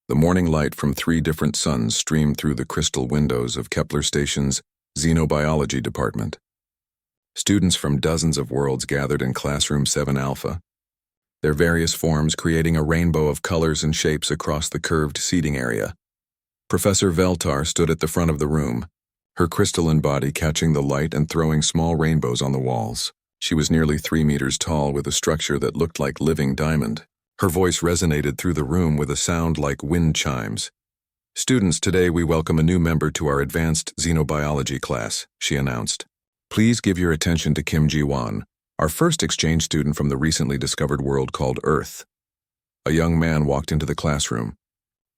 The morning light from 3 different suns streamed through the crystal windows of Kepler Station's Xenobiology department. Students from dozens of worlds gathered in Classroom 7 Alpha, their various forms creating a rainbow of colors and shapes across the curved seating area. Professor Veltar stood at the front of the room, her crystalline body catching the light and throwing small rainbows on the walls. She was nearly 3 meters tall with a structure that looked like living diamond. Her voice resonated through the room with a sound like wind chimes. "Students, today we welcome a new member to our advanced xenobiology class," she announced. "Please give your attention to Kim Ji-won, our first exchange student from the recently discovered world called Earth." A young man walked into the classroom.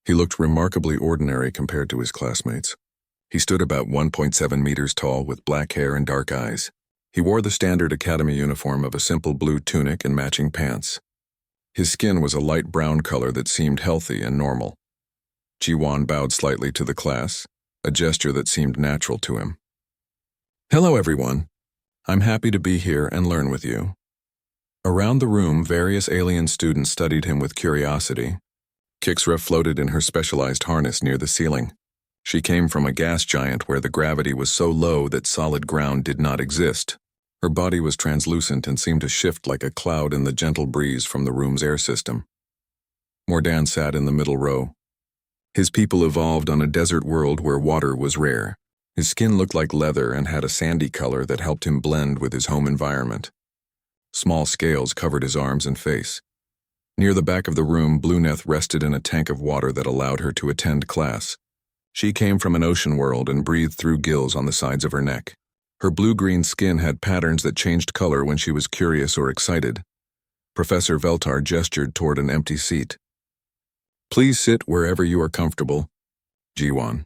He looked remarkably ordinary compared to his classmates. He stood about 1.7 meters tall with black hair and dark eyes. He wore the standard academy uniform of a simple blue tunic and matching pants. His skin was a light brown color that seemed healthy and normal. Ji-won bowed slightly to the class, a gesture that seemed natural to him. "Hello, everyone. I'm happy to be here and learn with you." Around the room, various alien students studied him with curiosity. Kixra floated in her specialized harness near the ceiling. She came from a gas giant where the gravity was so low that solid ground did not exist. Her body was translucent and seemed to shift like a cloud in the gentle breeze from the room's air system. Mordan sat in the middle row. His people evolved on a desert world where water was rare. His skin looked like leather and had a sandy color that helped him blend with his home environment. Small scales covered his arms and face. Near the back of the room, Blueneth rested in a tank of water that allowed her to attend class. She came from an ocean world and breathed through gills on the sides of her neck. Her blue-green skin had patterns that changed color when she was curious or excited. Professor Veltar gestured toward an empty seat. "Please sit wherever you are comfortable, Ji-won.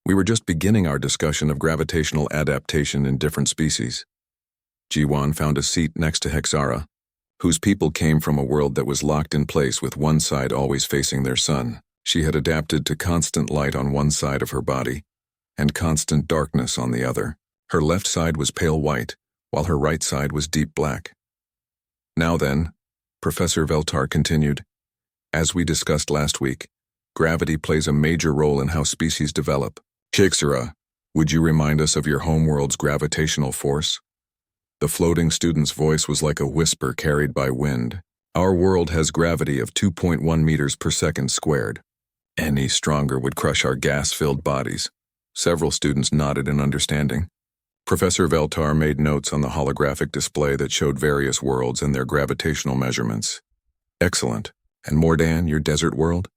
We were just beginning our discussion of gravitational adaptation in different species." Ji-won found a seat next to Hexara, whose people came from a world that was locked in place with one side always facing their sun. She had adapted to constant light on one side of her body and constant darkness on the other. Her left side was pale white, while her right side was deep black. "Now then," Professor Veltar continued, "as we discussed last week, gravity plays a major role in how species develop. Kixra, would you remind us of your homeworld's gravitational force?" The floating student's voice was like a whisper carried by wind. "Our world has gravity of 2.1 meters per second squared. Any stronger would crush our gas-filled bodies." Several students nodded in understanding. Professor Veltar made notes on the holographic display that showed various worlds and their gravitational measurements. "Excellent. And Mordan, your desert world?"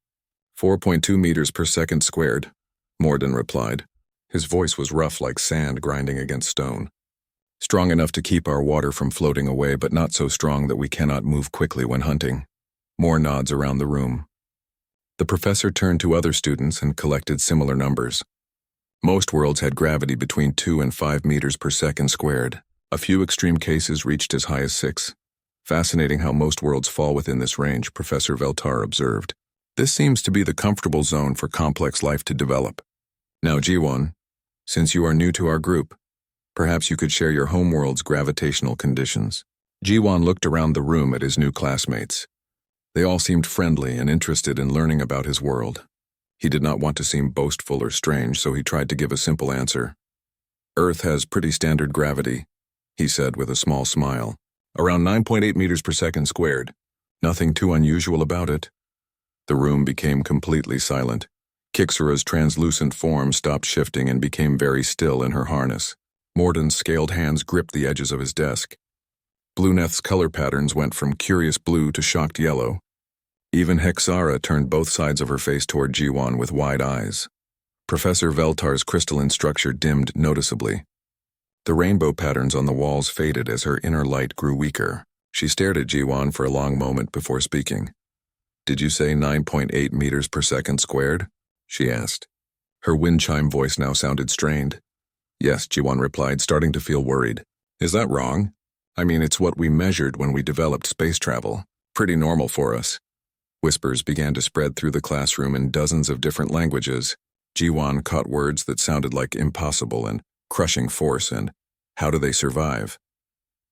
4.2 meters per second squared, Mordan replied. His voice was rough like sand grinding against stone. "Strong enough to keep our water from floating away, but not so strong that we cannot move quickly when hunting." More nods around the room. The professor turned to other students and collected similar numbers. Most worlds had gravity between 2 and 5 meters per second squared. A few extreme cases reached as high as 6. "Fascinating how most worlds fall within this range," Professor Veltar observed. "This seems to be the comfortable zone for complex life to develop. Now, Ji-won, since you are new to our group, perhaps you could share your homeworld's gravitational conditions." Ji-won looked around the room at his new classmates. They all seemed friendly and interested in learning about his world. He did not want to seem boastful or strange, so he tried to give a simple answer. "Earth has pretty standard gravity," he said with a small smile. "Around 9.8 meters per second squared. Nothing too unusual about it." The room became completely silent. Kixra's translucent form stopped shifting and became very still in her harness. Mordan's scaled hands gripped the edges of his desk. Blueneth's color patterns went from curious blue to shocked yellow. Even Hexara turned both sides of her face toward Ji-won with wide eyes. Professor Veltar's crystalline structure dimmed noticeably. The rainbow patterns on the walls faded as her inner light grew weaker. She stared at Ji-won for a long moment before speaking. "Did you say 9.8 meters per second squared?" she asked. Her wind chime voice now sounded strained. "Yes," Ji-won replied, starting to feel worried. "Is that wrong? I mean, it's what we measured when we developed space travel. Pretty normal for us." Whispers began to spread through the classroom in dozens of different languages. Ji-won caught words that sounded like impossible and crushing force and how do they survive.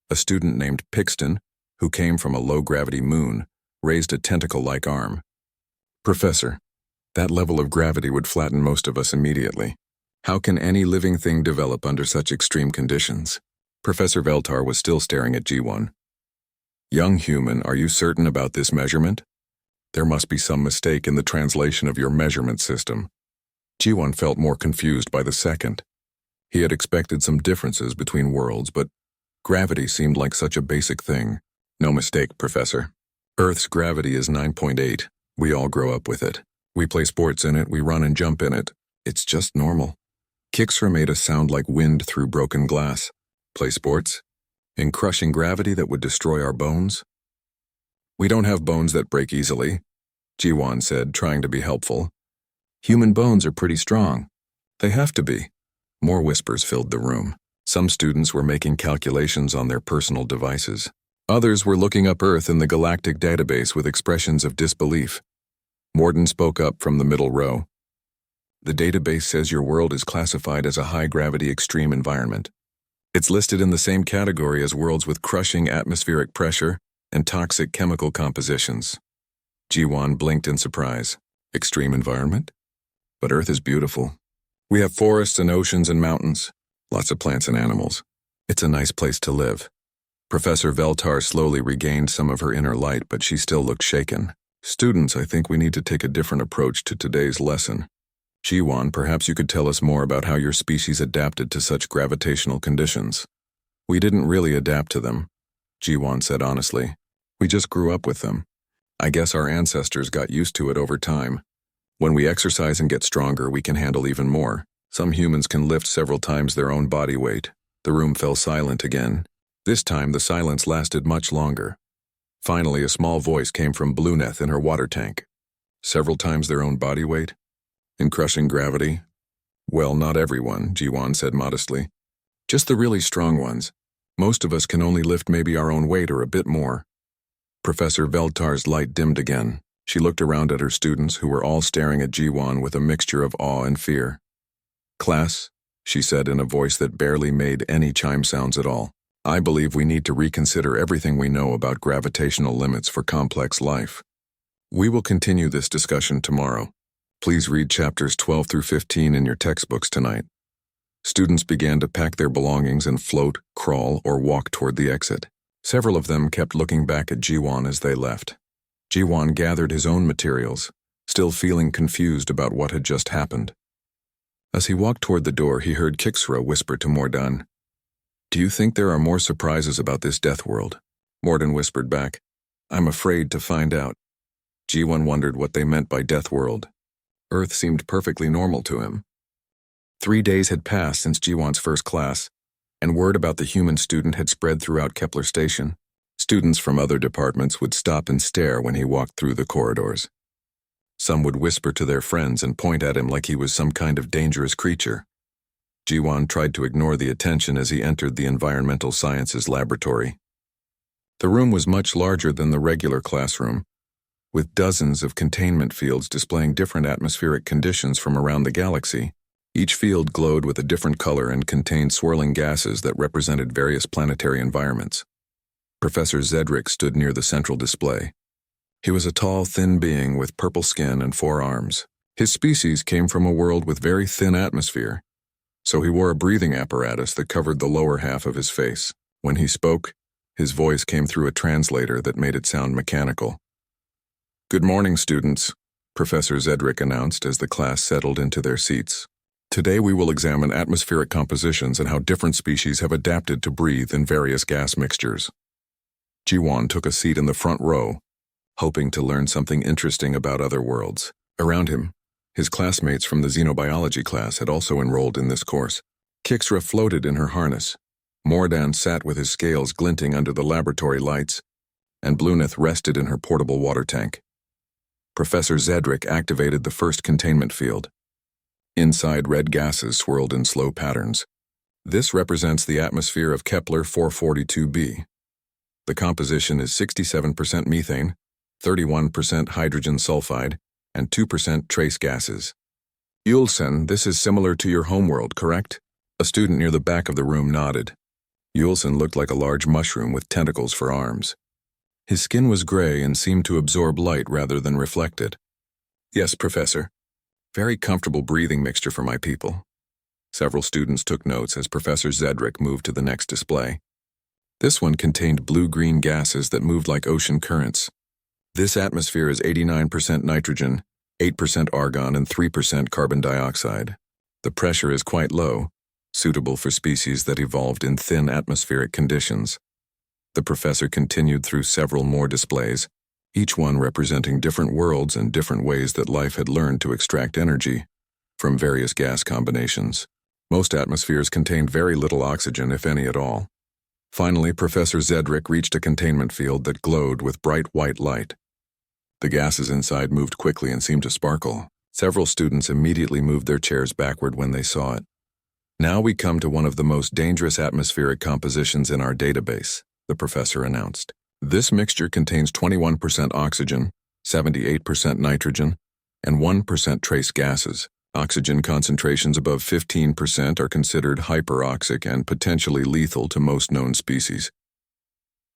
A student named Pixton, who came from a low-gravity moon, raised a tentacle-like arm. "Professor, That level of gravity would flatten most of us immediately. How can any living thing develop under such extreme conditions? Professor Veltar was still staring at G1. Young human, are you certain about this measurement? There must be some mistake in the translation of your measurement system. G1 felt more confused by the second. He had expected some differences between worlds, but gravity seemed like such a basic thing. No mistake, Professor. Earth's gravity is 9.8. We all grow up with it. We play sports in it, we run and jump in it. It's just normal. Kixra made a sound like wind through broken glass. Play sports? In crushing gravity that would destroy our bones? We don't have bones that break easily, Jiwan said, trying to be helpful. Human bones are pretty strong. They have to be. More whispers filled the room. Some students were making calculations on their personal devices. Others were looking up Earth in the galactic database with expressions of disbelief. Morden spoke up from the middle row. The database says your world is classified as a high-gravity extreme environment. It's listed in the same category as worlds with crushing atmospheric pressure and toxic chemical compositions. Jiwan blinked in surprise. Extreme environment? But Earth is beautiful. We have forests and oceans and mountains, lots of plants and animals. It's a nice place to live. Professor Veltar slowly regained some of her inner light, but she still looked shaken. Students, I think we need to take a different approach to today's lesson. Jiwan, perhaps you could tell us more about how your species adapted to such gravitational conditions. We didn't really adapt to them, Jiwan said honestly. We just grew up with them. I guess our ancestors got used to it over time. When we exercise and get stronger, we can handle even more. Some humans can lift several times their own body weight. The room fell silent again. This time, the silence lasted much longer. Finally, a small voice came from Blueneth in her water tank. Several times their own body weight? In crushing gravity? Well, not everyone, Jiwan said modestly. Just the really strong ones. Most of us can only lift maybe our own weight or a bit more. Professor Veltar's light dimmed again. She looked around at her students, who were all staring at Jiwan with a mixture of awe and fear. Class, she said in a voice that barely made any chime sounds at all. I believe we need to reconsider everything we know about gravitational limits for complex life. We will continue this discussion tomorrow. Please read chapters 12 through 15 in your textbooks tonight. Students began to pack their belongings and float, crawl, or walk toward the exit. Several of them kept looking back at Jiwan as they left. Jiwan gathered his own materials, still feeling confused about what had just happened. As he walked toward the door, he heard Kixra whisper to Mordan. Do you think there are more surprises about this Deathworld? Morden whispered back. I'm afraid to find out. Jiwan wondered what they meant by Deathworld. Earth seemed perfectly normal to him. 3 days had passed since Jiwan's first class, and word about the human student had spread throughout Kepler Station. Students from other departments would stop and stare when he walked through the corridors. Some would whisper to their friends and point at him like he was some kind of dangerous creature. Jiwan tried to ignore the attention as he entered the environmental sciences laboratory. The room was much larger than the regular classroom, with dozens of containment fields displaying different atmospheric conditions from around the galaxy. Each field glowed with a different color and contained swirling gases that represented various planetary environments. Professor Zedric stood near the central display. He was a tall, thin being with purple skin and 4 arms. His species came from a world with very thin atmosphere, so he wore a breathing apparatus that covered the lower half of his face. When he spoke, his voice came through a translator that made it sound mechanical. Good morning, students, Professor Zedric announced as the class settled into their seats. Today we will examine atmospheric compositions and how different species have adapted to breathe in various gas mixtures. Jiwan took a seat in the front row, hoping to learn something interesting about other worlds. Around him, his classmates from the xenobiology class had also enrolled in this course. Kixra floated in her harness. Mordan sat with his scales glinting under the laboratory lights, and Blueneth rested in her portable water tank. Professor Zedric activated the first containment field. Inside, red gases swirled in slow patterns. This represents the atmosphere of Kepler 442b. The composition is 67% methane, 31% hydrogen sulfide, and 2% trace gases. Yulsen, this is similar to your homeworld, correct? A student near the back of the room nodded. Yulsen looked like a large mushroom with tentacles for arms. His skin was gray and seemed to absorb light rather than reflect it. Yes, Professor. Very comfortable breathing mixture for my people. Several students took notes as Professor Zedrick moved to the next display. This one contained blue-green gases that moved like ocean currents. This atmosphere is 89% nitrogen, 8% argon, and 3% carbon dioxide. The pressure is quite low, suitable for species that evolved in thin atmospheric conditions. The professor continued through several more displays, each one representing different worlds and different ways that life had learned to extract energy from various gas combinations. Most atmospheres contained very little oxygen, if any at all. Finally, Professor Zedrick reached a containment field that glowed with bright white light. The gases inside moved quickly and seemed to sparkle. Several students immediately moved their chairs backward when they saw it. Now we come to one of the most dangerous atmospheric compositions in our database, the professor announced. This mixture contains 21% oxygen, 78% nitrogen, and 1% trace gases. Oxygen concentrations above 15% are considered hyperoxic and potentially lethal to most known species.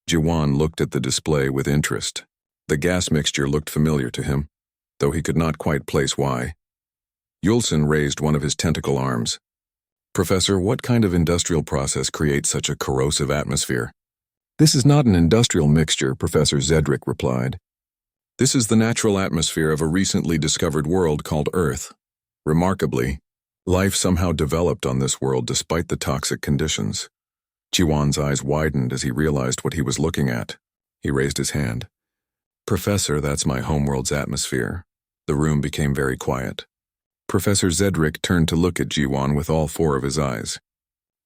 Jiwan looked at the display with interest. The gas mixture looked familiar to him, though he could not quite place why. Yulson raised one of his tentacle arms. Professor, what kind of industrial process creates such a corrosive atmosphere? This is not an industrial mixture, Professor Zedrick replied. This is the natural atmosphere of a recently discovered world called Earth. Remarkably, life somehow developed on this world despite the toxic conditions. Jiwan's eyes widened as he realized what he was looking at. He raised his hand. Professor, that's my homeworld's atmosphere. The room became very quiet. Professor Zedrick turned to look at Jiwan with all four of his eyes.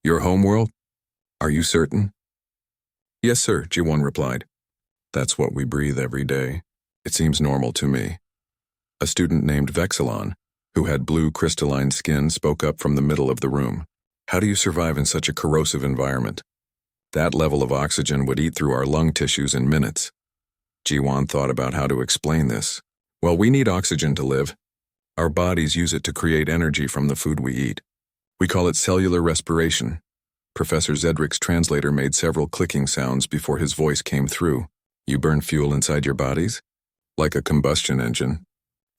Your homeworld? Are you certain? Yes, sir, Jiwan replied. That's what we breathe every day. It seems normal to me. A student named Vexilon, who had blue crystalline skin, spoke up from the middle of the room. How do you survive in such a corrosive environment? That level of oxygen would eat through our lung tissues in minutes. Jiwan thought about how to explain this. Well, we need oxygen to live. Our bodies use it to create energy from the food we eat. We call it cellular respiration. Professor Zedrick's translator made several clicking sounds before his voice came through. You burn fuel inside your bodies? Like a combustion engine.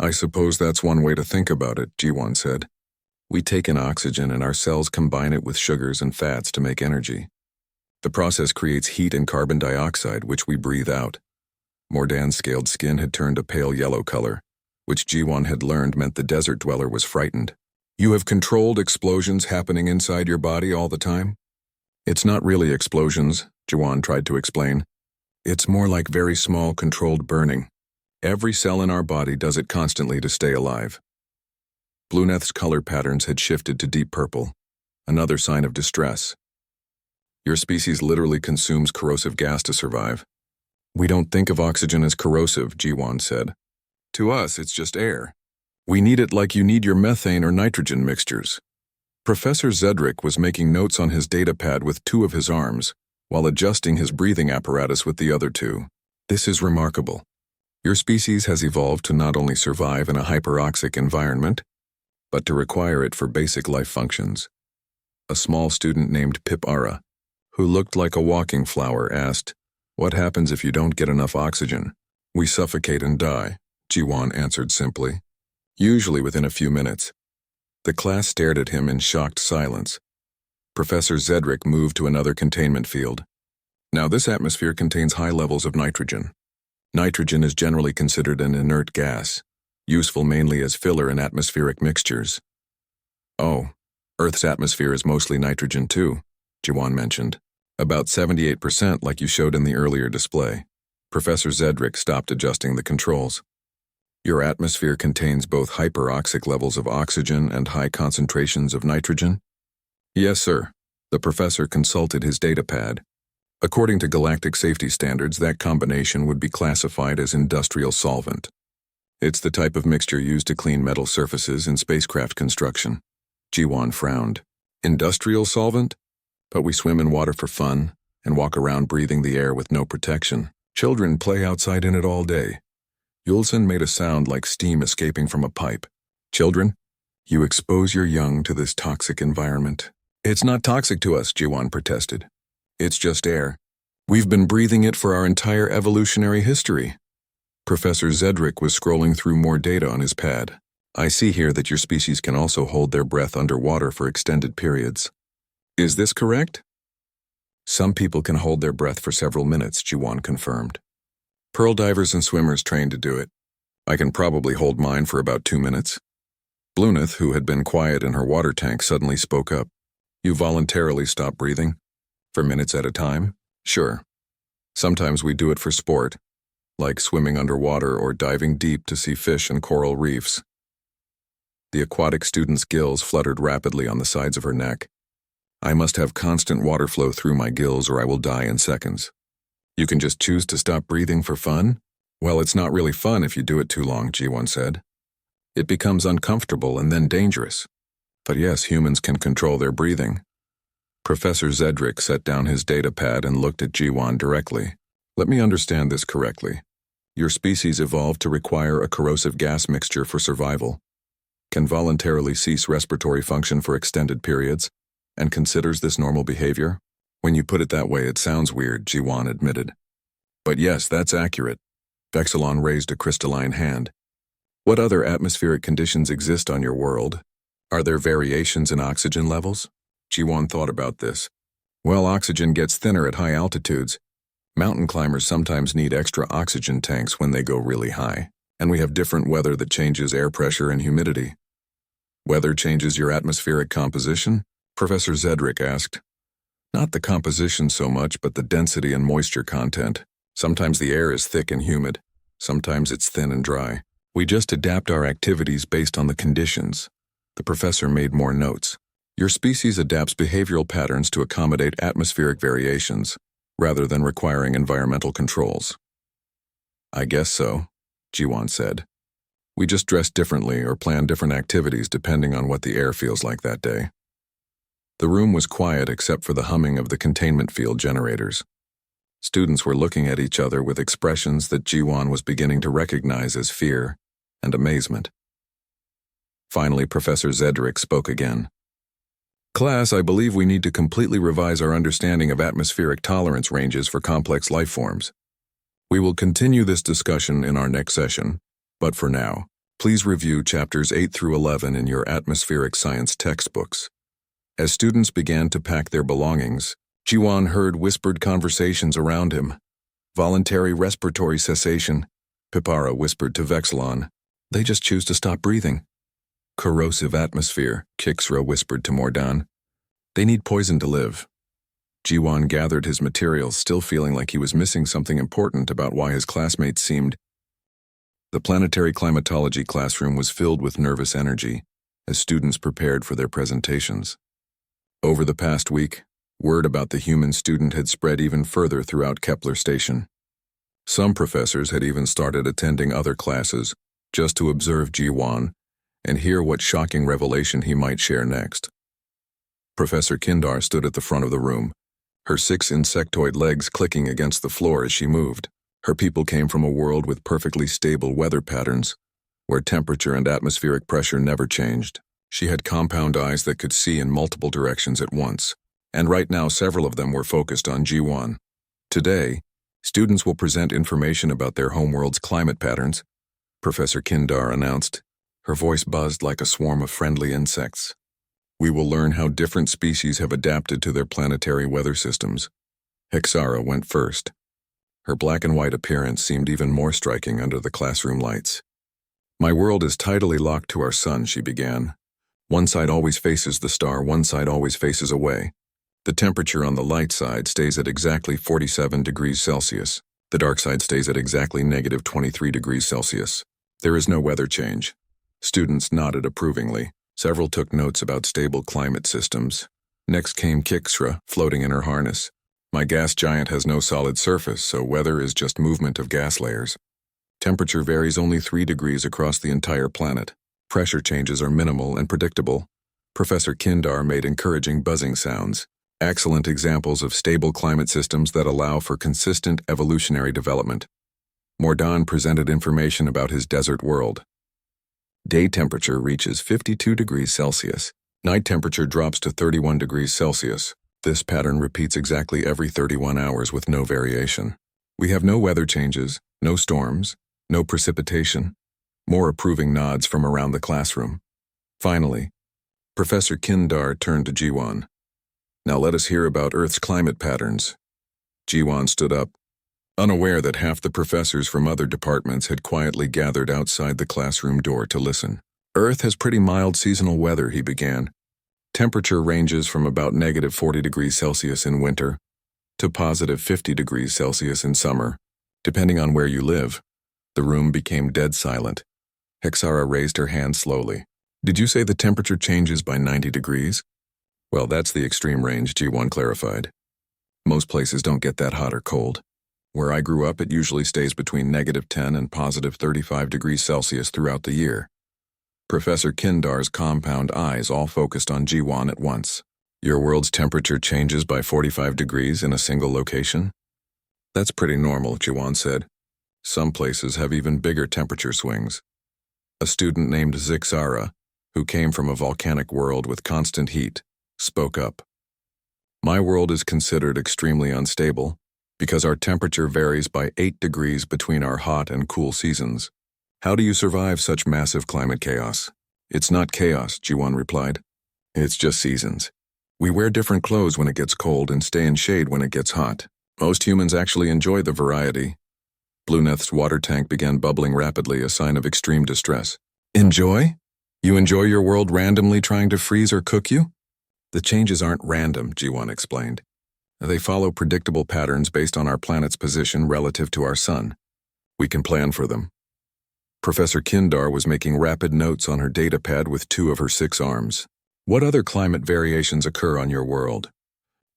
I suppose that's one way to think about it, Jiwan said. We take in oxygen and our cells combine it with sugars and fats to make energy. The process creates heat and carbon dioxide, which we breathe out. Mordan's scaled skin had turned a pale yellow color, which Jiwan had learned meant the desert dweller was frightened. You have controlled explosions happening inside your body all the time? It's not really explosions, Jiwan tried to explain. It's more like very small controlled burning. Every cell in our body does it constantly to stay alive. Bluneth's color patterns had shifted to deep purple, another sign of distress. Your species literally consumes corrosive gas to survive. We don't think of oxygen as corrosive, Jiwan said. To us, it's just air. We need it like you need your methane or nitrogen mixtures. Professor Zedrick was making notes on his datapad with two of his arms, while adjusting his breathing apparatus with the other two. This is remarkable. Your species has evolved to not only survive in a hyperoxic environment, but to require it for basic life functions. A small student named Pip Ara, who looked like a walking flower, asked, What happens if you don't get enough oxygen? We suffocate and die, Jiwan answered simply. Usually within a few minutes. The class stared at him in shocked silence. Professor Zedrick moved to another containment field. Now this atmosphere contains high levels of nitrogen. Nitrogen is generally considered an inert gas, useful mainly as filler in atmospheric mixtures. Oh, Earth's atmosphere is mostly nitrogen too, Jiwan mentioned. About 78% like you showed in the earlier display. Professor Zedrick stopped adjusting the controls. Your atmosphere contains both hyperoxic levels of oxygen and high concentrations of nitrogen? Yes, sir. The professor consulted his datapad. According to galactic safety standards, that combination would be classified as industrial solvent. It's the type of mixture used to clean metal surfaces in spacecraft construction. Jiwan frowned. Industrial solvent? But we swim in water for fun and walk around breathing the air with no protection. Children play outside in it all day. Yulson made a sound like steam escaping from a pipe. Children, you expose your young to this toxic environment. It's not toxic to us, Jiwan protested. It's just air. We've been breathing it for our entire evolutionary history. Professor Zedrick was scrolling through more data on his pad. I see here that your species can also hold their breath underwater for extended periods. Is this correct? Some people can hold their breath for several minutes, Jiwan confirmed. Pearl divers and swimmers trained to do it. I can probably hold mine for about 2 minutes. Bluenith, who had been quiet in her water tank, suddenly spoke up. You voluntarily stop breathing? For minutes at a time? Sure. Sometimes we do it for sport, like swimming underwater or diving deep to see fish and coral reefs. The aquatic student's gills fluttered rapidly on the sides of her neck. I must have constant water flow through my gills or I will die in seconds. You can just choose to stop breathing for fun? Well, it's not really fun if you do it too long, G1 said. It becomes uncomfortable and then dangerous. But yes, humans can control their breathing. Professor Zedrick set down his data pad and looked at G1 directly. Let me understand this correctly. Your species evolved to require a corrosive gas mixture for survival, can voluntarily cease respiratory function for extended periods, and considers this normal behavior? When you put it that way, it sounds weird, G1 admitted. But yes, that's accurate. Vexilon raised a crystalline hand. What other atmospheric conditions exist on your world? Are there variations in oxygen levels? G1 thought about this. Well, oxygen gets thinner at high altitudes. Mountain climbers sometimes need extra oxygen tanks when they go really high, and we have different weather that changes air pressure and humidity. Weather changes your atmospheric composition? Professor Zedrick asked. Not the composition so much, but the density and moisture content. Sometimes the air is thick and humid. Sometimes it's thin and dry. We just adapt our activities based on the conditions. The professor made more notes. Your species adapts behavioral patterns to accommodate atmospheric variations, rather than requiring environmental controls. I guess so, Jiwan said. We just dress differently or plan different activities depending on what the air feels like that day. The room was quiet except for the humming of the containment field generators. Students were looking at each other with expressions that Jiwan was beginning to recognize as fear and amazement. Finally, Professor Zedrick spoke again. Class, I believe we need to completely revise our understanding of atmospheric tolerance ranges for complex life forms. We will continue this discussion in our next session, but for now, please review chapters 8 through 11 in your atmospheric science textbooks. As students began to pack their belongings, Jiwan heard whispered conversations around him. Voluntary respiratory cessation, Pipara whispered to Vexilon. They just choose to stop breathing. Corrosive atmosphere, Kixra whispered to Mordan. They need poison to live. Jiwan gathered his materials, still feeling like he was missing something important about why his classmates seemed. The planetary climatology classroom was filled with nervous energy as students prepared for their presentations. Over the past week, word about the human student had spread even further throughout Kepler Station. Some professors had even started attending other classes just to observe Jiwan and hear what shocking revelation he might share next. Professor Kindar stood at the front of the room, her 6 insectoid legs clicking against the floor as she moved. Her people came from a world with perfectly stable weather patterns, where temperature and atmospheric pressure never changed. She had compound eyes that could see in multiple directions at once, and right now several of them were focused on G1. Today, students will present information about their homeworld's climate patterns, Professor Kindar announced. Her voice buzzed like a swarm of friendly insects. We will learn how different species have adapted to their planetary weather systems. Hexara went first. Her black and white appearance seemed even more striking under the classroom lights. My world is tidally locked to our sun, she began. One side always faces the star, one side always faces away. The temperature on the light side stays at exactly 47 degrees Celsius. The dark side stays at exactly negative 23 degrees Celsius. There is no weather change. Students nodded approvingly. Several took notes about stable climate systems. Next came Kixra, floating in her harness. My gas giant has no solid surface, so weather is just movement of gas layers. Temperature varies only 3 degrees across the entire planet. Pressure changes are minimal and predictable. Professor Kindar made encouraging buzzing sounds. Excellent examples of stable climate systems that allow for consistent evolutionary development. Mordan presented information about his desert world. Day temperature reaches 52 degrees Celsius. Night temperature drops to 31 degrees Celsius. This pattern repeats exactly every 31 hours with no variation. We have no weather changes, no storms, no precipitation. More approving nods from around the classroom. Finally, Professor Kindar turned to Jiwon. Now let us hear about Earth's climate patterns. Jiwon stood up, unaware that half the professors from other departments had quietly gathered outside the classroom door to listen. Earth has pretty mild seasonal weather, he began. Temperature ranges from about -40 degrees Celsius in winter to +50 degrees Celsius in summer, depending on where you live. The room became dead silent. Hexara raised her hand slowly. Did you say the temperature changes by 90 degrees? Well, that's the extreme range, G1 clarified. Most places don't get that hot or cold. Where I grew up, it usually stays between -10 and +35 degrees Celsius throughout the year. Professor Kindar's compound eyes all focused on G1 at once. Your world's temperature changes by 45 degrees in a single location? That's pretty normal, G1 said. Some places have even bigger temperature swings. A student named Zixara, who came from a volcanic world with constant heat, spoke up. My world is considered extremely unstable because our temperature varies by 8 degrees between our hot and cool seasons. How do you survive such massive climate chaos? It's not chaos, G1 replied. It's just seasons. We wear different clothes when it gets cold and stay in shade when it gets hot. Most humans actually enjoy the variety. Blueneth's water tank began bubbling rapidly, a sign of extreme distress. Enjoy? You enjoy your world randomly trying to freeze or cook you? The changes aren't random, G1 explained. They follow predictable patterns based on our planet's position relative to our sun. We can plan for them. Professor Kindar was making rapid notes on her datapad with 2 of her 6 arms. What other climate variations occur on your world?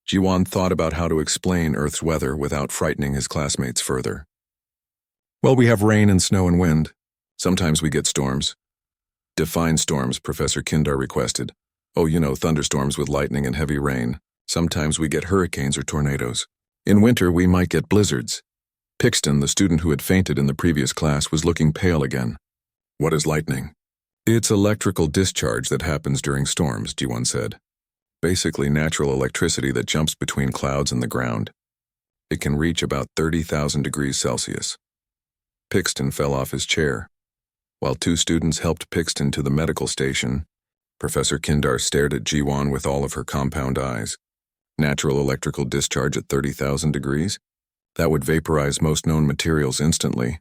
Jiwon thought about how to explain Earth's weather without frightening his classmates further. Well, we have rain and snow and wind. Sometimes we get storms. Define storms, Professor Kindar requested. Oh, you know, thunderstorms with lightning and heavy rain. Sometimes we get hurricanes or tornadoes. In winter, we might get blizzards. Pixton, the student who had fainted in the previous class, was looking pale again. What is lightning? It's electrical discharge that happens during storms, Jiwon said. Basically natural electricity that jumps between clouds and the ground. It can reach about 30,000 degrees Celsius. Pixton fell off his chair. While 2 students helped Pixton to the medical station, Professor Kindar stared at Jiwon with all of her compound eyes. Natural electrical discharge at 30,000 degrees? That would vaporize most known materials instantly.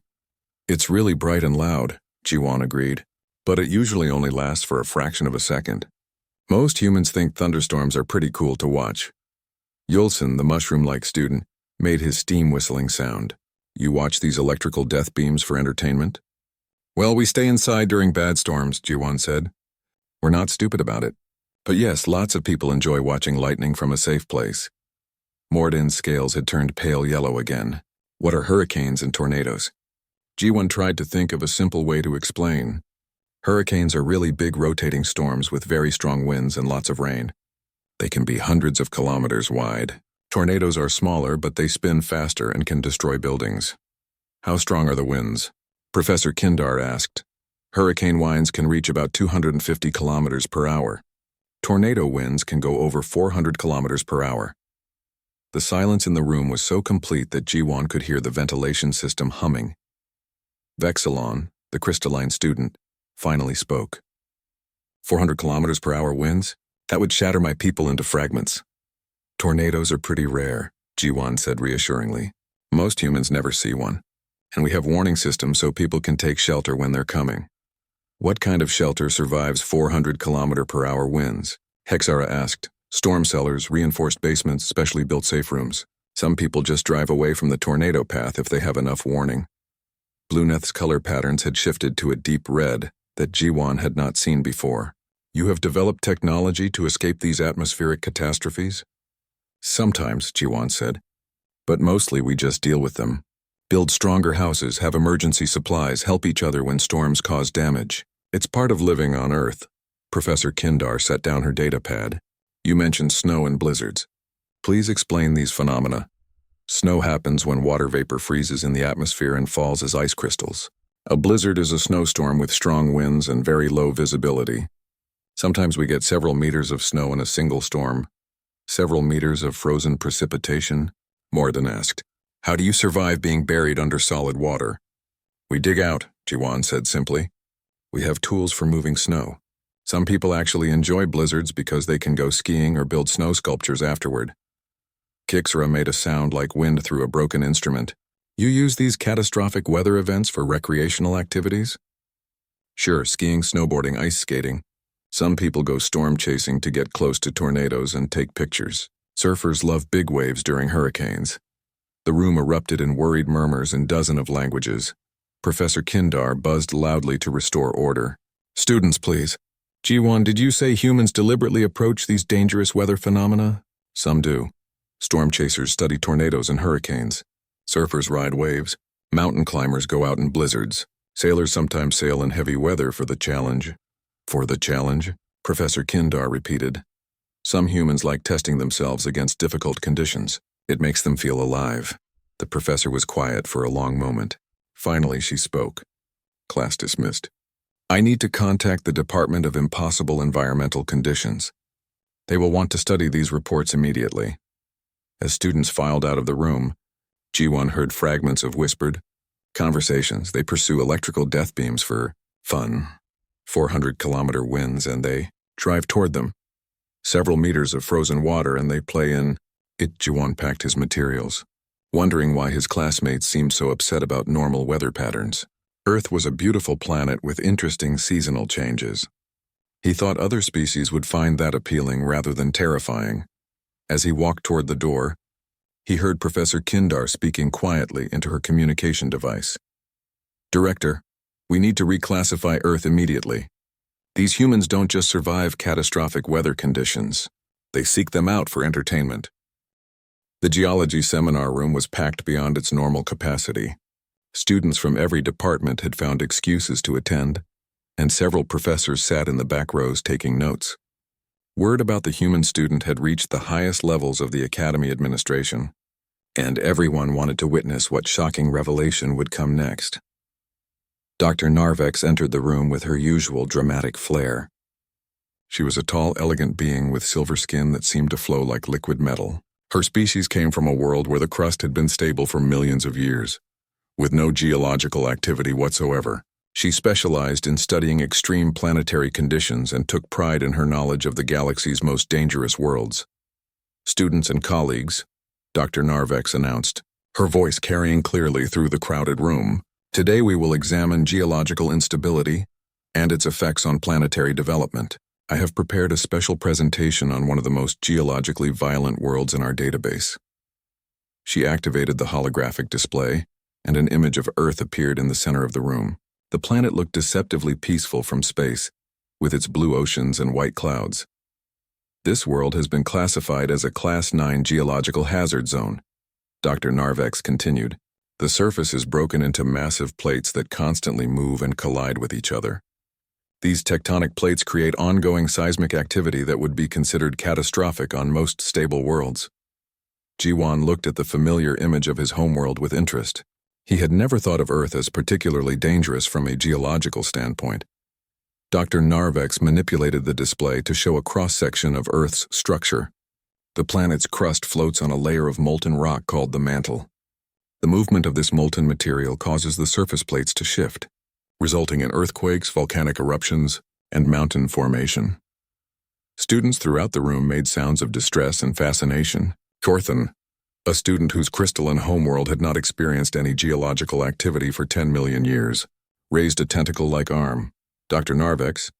It's really bright and loud, Jiwon agreed, but it usually only lasts for a fraction of a second. Most humans think thunderstorms are pretty cool to watch. Yulson, the mushroom-like student, made his steam whistling sound. You watch these electrical death beams for entertainment? Well, we stay inside during bad storms, Jiwon said. We're not stupid about it. But yes, lots of people enjoy watching lightning from a safe place. Mordin's scales had turned pale yellow again. What are hurricanes and tornadoes? Jiwon tried to think of a simple way to explain. Hurricanes are really big rotating storms with very strong winds and lots of rain. They can be hundreds of kilometers wide. Tornadoes are smaller, but they spin faster and can destroy buildings. How strong are the winds? Professor Kindar asked. Hurricane winds can reach about 250 kilometers per hour. Tornado winds can go over 400 kilometers per hour. The silence in the room was so complete that Jiwon could hear the ventilation system humming. Vexilon, the crystalline student, finally spoke. 400 kilometers per hour winds? That would shatter my people into fragments. Tornadoes are pretty rare, Jiwon said reassuringly. Most humans never see one. And we have warning systems so people can take shelter when they're coming. What kind of shelter survives 400 kilometer per hour winds? Hexara asked. Storm cellars, reinforced basements, specially built safe rooms. Some people just drive away from the tornado path if they have enough warning. Blueneth's color patterns had shifted to a deep red that Jiwon had not seen before. You have developed technology to escape these atmospheric catastrophes? Sometimes, Jiwon said. But mostly we just deal with them. Build stronger houses, have emergency supplies, help each other when storms cause damage. It's part of living on Earth. Professor Kindar set down her datapad. You mentioned snow and blizzards. Please explain these phenomena. Snow happens when water vapor freezes in the atmosphere and falls as ice crystals. A blizzard is a snowstorm with strong winds and very low visibility. Sometimes we get several meters of snow in a single storm. Several meters of frozen precipitation? Morden asked. How do you survive being buried under solid water? We dig out, Jiwan said simply. We have tools for moving snow. Some people actually enjoy blizzards because they can go skiing or build snow sculptures afterward. Kixra made a sound like wind through a broken instrument. You use these catastrophic weather events for recreational activities? Sure, skiing, snowboarding, ice skating. Some people go storm chasing to get close to tornadoes and take pictures. Surfers love big waves during hurricanes. The room erupted in worried murmurs in dozens of languages. Professor Kindar buzzed loudly to restore order. Students, please. Jiwan, did you say humans deliberately approach these dangerous weather phenomena? Some do. Storm chasers study tornadoes and hurricanes. Surfers ride waves. Mountain climbers go out in blizzards. Sailors sometimes sail in heavy weather for the challenge. For the challenge? Professor Kindar repeated. Some humans like testing themselves against difficult conditions. It makes them feel alive. The professor was quiet for a long moment. Finally, she spoke. Class dismissed. I need to contact the Department of Impossible Environmental Conditions. They will want to study these reports immediately. As students filed out of the room, Jiwan heard fragments of whispered conversations. They pursue electrical death beams for fun. 400-kilometer winds, and they drive toward them. Several meters of frozen water, and they play in it. Jiwan packed his materials, wondering why his classmates seemed so upset about normal weather patterns. Earth was a beautiful planet with interesting seasonal changes. He thought other species would find that appealing rather than terrifying. As he walked toward the door, he heard Professor Kindar speaking quietly into her communication device. Director, we need to reclassify Earth immediately. These humans don't just survive catastrophic weather conditions. They seek them out for entertainment. The geology seminar room was packed beyond its normal capacity. Students from every department had found excuses to attend, and several professors sat in the back rows taking notes. Word about the human student had reached the highest levels of the academy administration, and everyone wanted to witness what shocking revelation would come next. Dr. Narvex entered the room with her usual dramatic flair. She was a tall, elegant being with silver skin that seemed to flow like liquid metal. Her species came from a world where the crust had been stable for millions of years, with no geological activity whatsoever. She specialized in studying extreme planetary conditions and took pride in her knowledge of the galaxy's most dangerous worlds. Students and colleagues, Dr. Narvex announced, her voice carrying clearly through the crowded room. Today we will examine geological instability and its effects on planetary development. I have prepared a special presentation on one of the most geologically violent worlds in our database. She activated the holographic display, and an image of Earth appeared in the center of the room. The planet looked deceptively peaceful from space, with its blue oceans and white clouds. This world has been classified as a Class 9 geological hazard zone, Dr. Narvex continued. The surface is broken into massive plates that constantly move and collide with each other. These tectonic plates create ongoing seismic activity that would be considered catastrophic on most stable worlds. Jiwan looked at the familiar image of his homeworld with interest. He had never thought of Earth as particularly dangerous from a geological standpoint. Dr. Narvex manipulated the display to show a cross-section of Earth's structure. The planet's crust floats on a layer of molten rock called the mantle. The movement of this molten material causes the surface plates to shift, resulting in earthquakes, volcanic eruptions, and mountain formation. Students throughout the room made sounds of distress and fascination. Thorthan, a student whose crystalline homeworld had not experienced any geological activity for 10 million years, raised a tentacle-like arm. Dr. Narvex,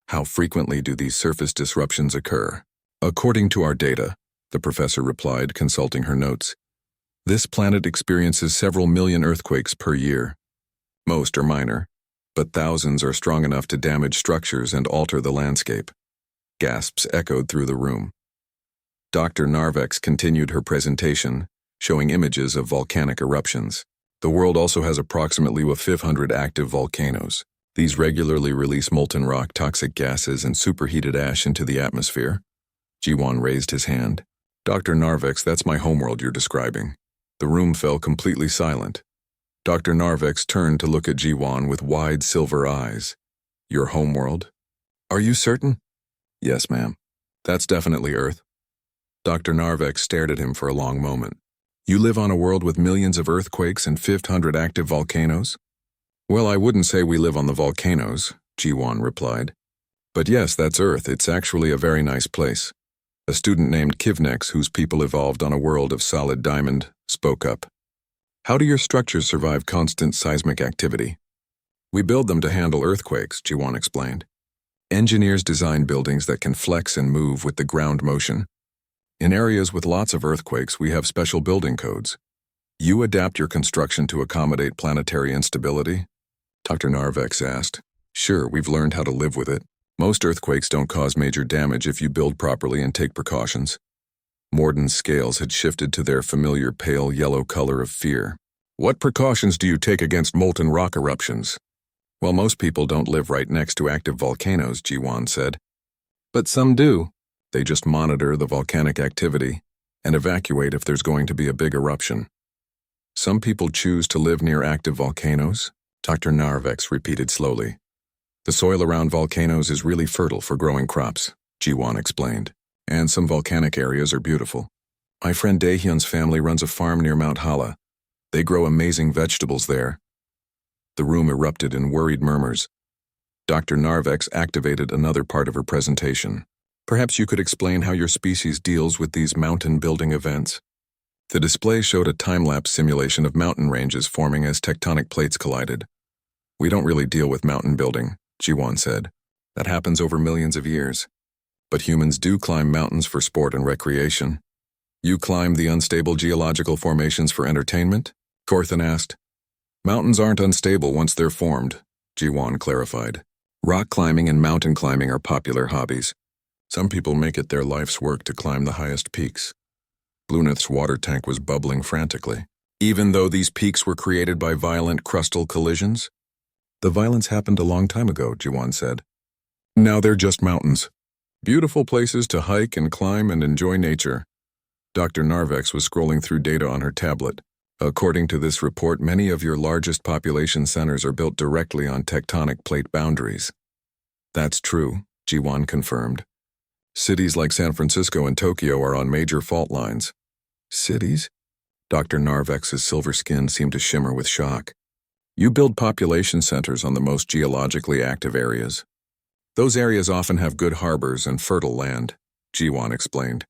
how frequently do these surface disruptions occur? According to our data, the professor replied, consulting her notes. This planet experiences several million earthquakes per year. Most are minor, but thousands are strong enough to damage structures and alter the landscape. Gasps echoed through the room. Dr. Narvex continued her presentation, showing images of volcanic eruptions. The world also has approximately 500 active volcanoes. These regularly release molten rock, toxic gases, and superheated ash into the atmosphere. Jiwan raised his hand. Dr. Narvex, that's my homeworld you're describing. The room fell completely silent. Dr. Narvex turned to look at Jiwan with wide silver eyes. Your homeworld? Are you certain? Yes, ma'am. That's definitely Earth. Dr. Narvex stared at him for a long moment. You live on a world with millions of earthquakes and 500 active volcanoes? Well, I wouldn't say we live on the volcanoes, Jiwan replied. But yes, that's Earth. It's actually a very nice place. A student named Kivnex, whose people evolved on a world of solid diamond, spoke up. How do your structures survive constant seismic activity? We build them to handle earthquakes, Jiwan explained. Engineers design buildings that can flex and move with the ground motion. In areas with lots of earthquakes, we have special building codes. You adapt your construction to accommodate planetary instability? Dr. Narvex asked. Sure, we've learned how to live with it. Most earthquakes don't cause major damage if you build properly and take precautions. Morden's scales had shifted to their familiar pale yellow color of fear. What precautions do you take against molten rock eruptions? Well, most people don't live right next to active volcanoes, Jiwan said. But some do. They just monitor the volcanic activity and evacuate if there's going to be a big eruption. Some people choose to live near active volcanoes, Dr. Narvex repeated slowly. The soil around volcanoes is really fertile for growing crops, Jiwan explained, and some volcanic areas are beautiful. My friend Daehyun's family runs a farm near Mount Hala. They grow amazing vegetables there. The room erupted in worried murmurs. Dr. Narvex activated another part of her presentation. Perhaps you could explain how your species deals with these mountain-building events. The display showed a time-lapse simulation of mountain ranges forming as tectonic plates collided. We don't really deal with mountain building, Jiwan said. That happens over millions of years. But humans do climb mountains for sport and recreation. You climb the unstable geological formations for entertainment? Korthan asked. Mountains aren't unstable once they're formed, Jiwan clarified. Rock climbing and mountain climbing are popular hobbies. Some people make it their life's work to climb the highest peaks. Blunith's water tank was bubbling frantically. Even though these peaks were created by violent crustal collisions? The violence happened a long time ago, Jiwan said. Now they're just mountains. Beautiful places to hike and climb and enjoy nature. Dr. Narvex was scrolling through data on her tablet. According to this report, many of your largest population centers are built directly on tectonic plate boundaries. That's true, Jiwan confirmed. Cities like San Francisco and Tokyo are on major fault lines. Cities? Dr. Narvex's silver skin seemed to shimmer with shock. You build population centers on the most geologically active areas. Those areas often have good harbors and fertile land, Jiwan explained.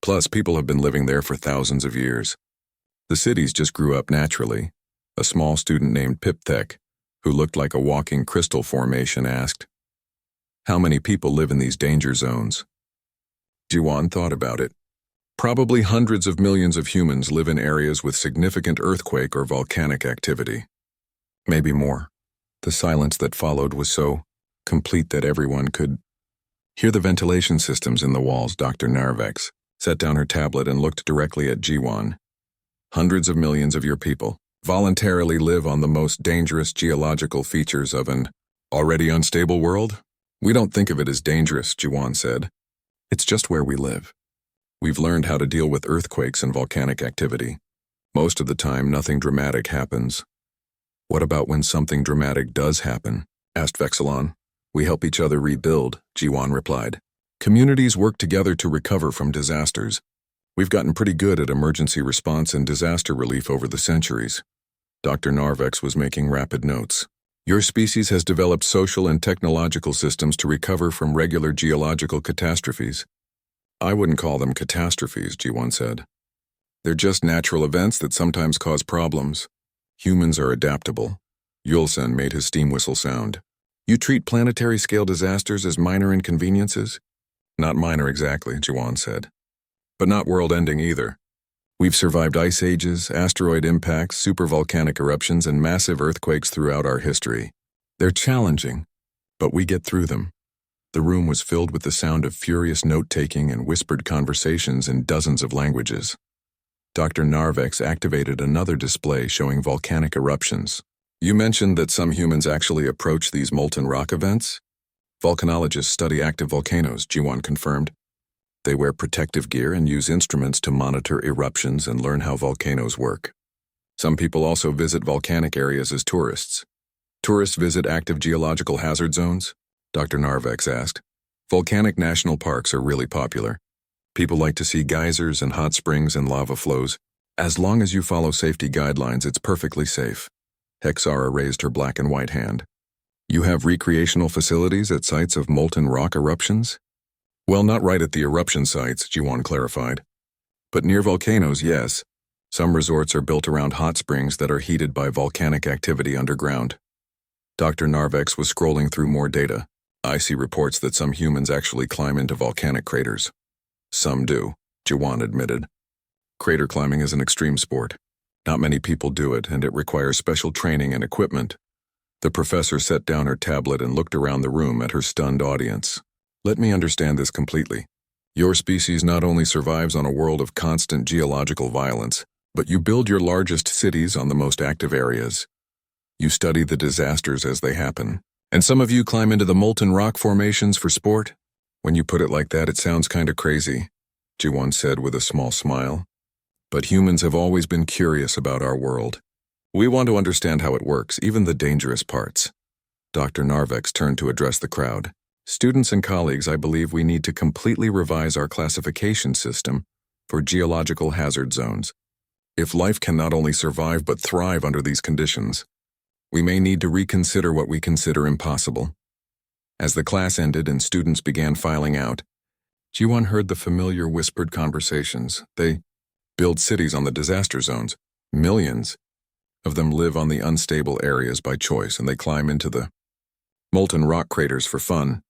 Plus, people have been living there for thousands of years. The cities just grew up naturally. A small student named Pipthek, who looked like a walking crystal formation, asked, How many people live in these danger zones? Jiwan thought about it. Probably hundreds of millions of humans live in areas with significant earthquake or volcanic activity. Maybe more. The silence that followed was so complete that everyone could hear the ventilation systems in the walls. Dr. Narvex set down her tablet and looked directly at Jiwan. Hundreds of millions of your people voluntarily live on the most dangerous geological features of an already unstable world? We don't think of it as dangerous, Jiwan said. It's just where we live. We've learned how to deal with earthquakes and volcanic activity. Most of the time, nothing dramatic happens. What about when something dramatic does happen? Asked Vexilon. We help each other rebuild, Jiwan replied. Communities work together to recover from disasters. We've gotten pretty good at emergency response and disaster relief over the centuries. Dr. Narvex was making rapid notes. Your species has developed social and technological systems to recover from regular geological catastrophes. I wouldn't call them catastrophes, Jiwan said. They're just natural events that sometimes cause problems. Humans are adaptable. Yulsen made his steam whistle sound. You treat planetary-scale disasters as minor inconveniences? Not minor exactly, Jiwan said. But not world-ending either. We've survived ice ages, asteroid impacts, supervolcanic eruptions, and massive earthquakes throughout our history. They're challenging, but we get through them. The room was filled with the sound of furious note-taking and whispered conversations in dozens of languages. Dr. Narvex activated another display showing volcanic eruptions. You mentioned that some humans actually approach these molten rock events? Volcanologists study active volcanoes, Jiwan confirmed. They wear protective gear and use instruments to monitor eruptions and learn how volcanoes work. Some people also visit volcanic areas as tourists. Tourists visit active geological hazard zones? Dr. Narvex asked. Volcanic national parks are really popular. People like to see geysers and hot springs and lava flows. As long as you follow safety guidelines, it's perfectly safe. Hexara raised her black and white hand. You have recreational facilities at sites of molten rock eruptions? Well, not right at the eruption sites, Jiwon clarified. But near volcanoes, yes. Some resorts are built around hot springs that are heated by volcanic activity underground. Dr. Narvex was scrolling through more data. I see reports that some humans actually climb into volcanic craters. Some do, Jiwon admitted. Crater climbing is an extreme sport. Not many people do it, and it requires special training and equipment. The professor set down her tablet and looked around the room at her stunned audience. Let me understand this completely. Your species not only survives on a world of constant geological violence, but you build your largest cities on the most active areas. You study the disasters as they happen. And some of you climb into the molten rock formations for sport? When you put it like that, it sounds kinda crazy, Jiwon said with a small smile. But humans have always been curious about our world. We want to understand how it works, even the dangerous parts. Dr. Narvex turned to address the crowd. Students and colleagues, I believe we need to completely revise our classification system for geological hazard zones. If life can not only survive but thrive under these conditions, we may need to reconsider what we consider impossible. As the class ended and students began filing out, Jiwon heard the familiar whispered conversations. They build cities on the disaster zones. Millions of them live on the unstable areas by choice, and they climb into the molten rock craters for fun.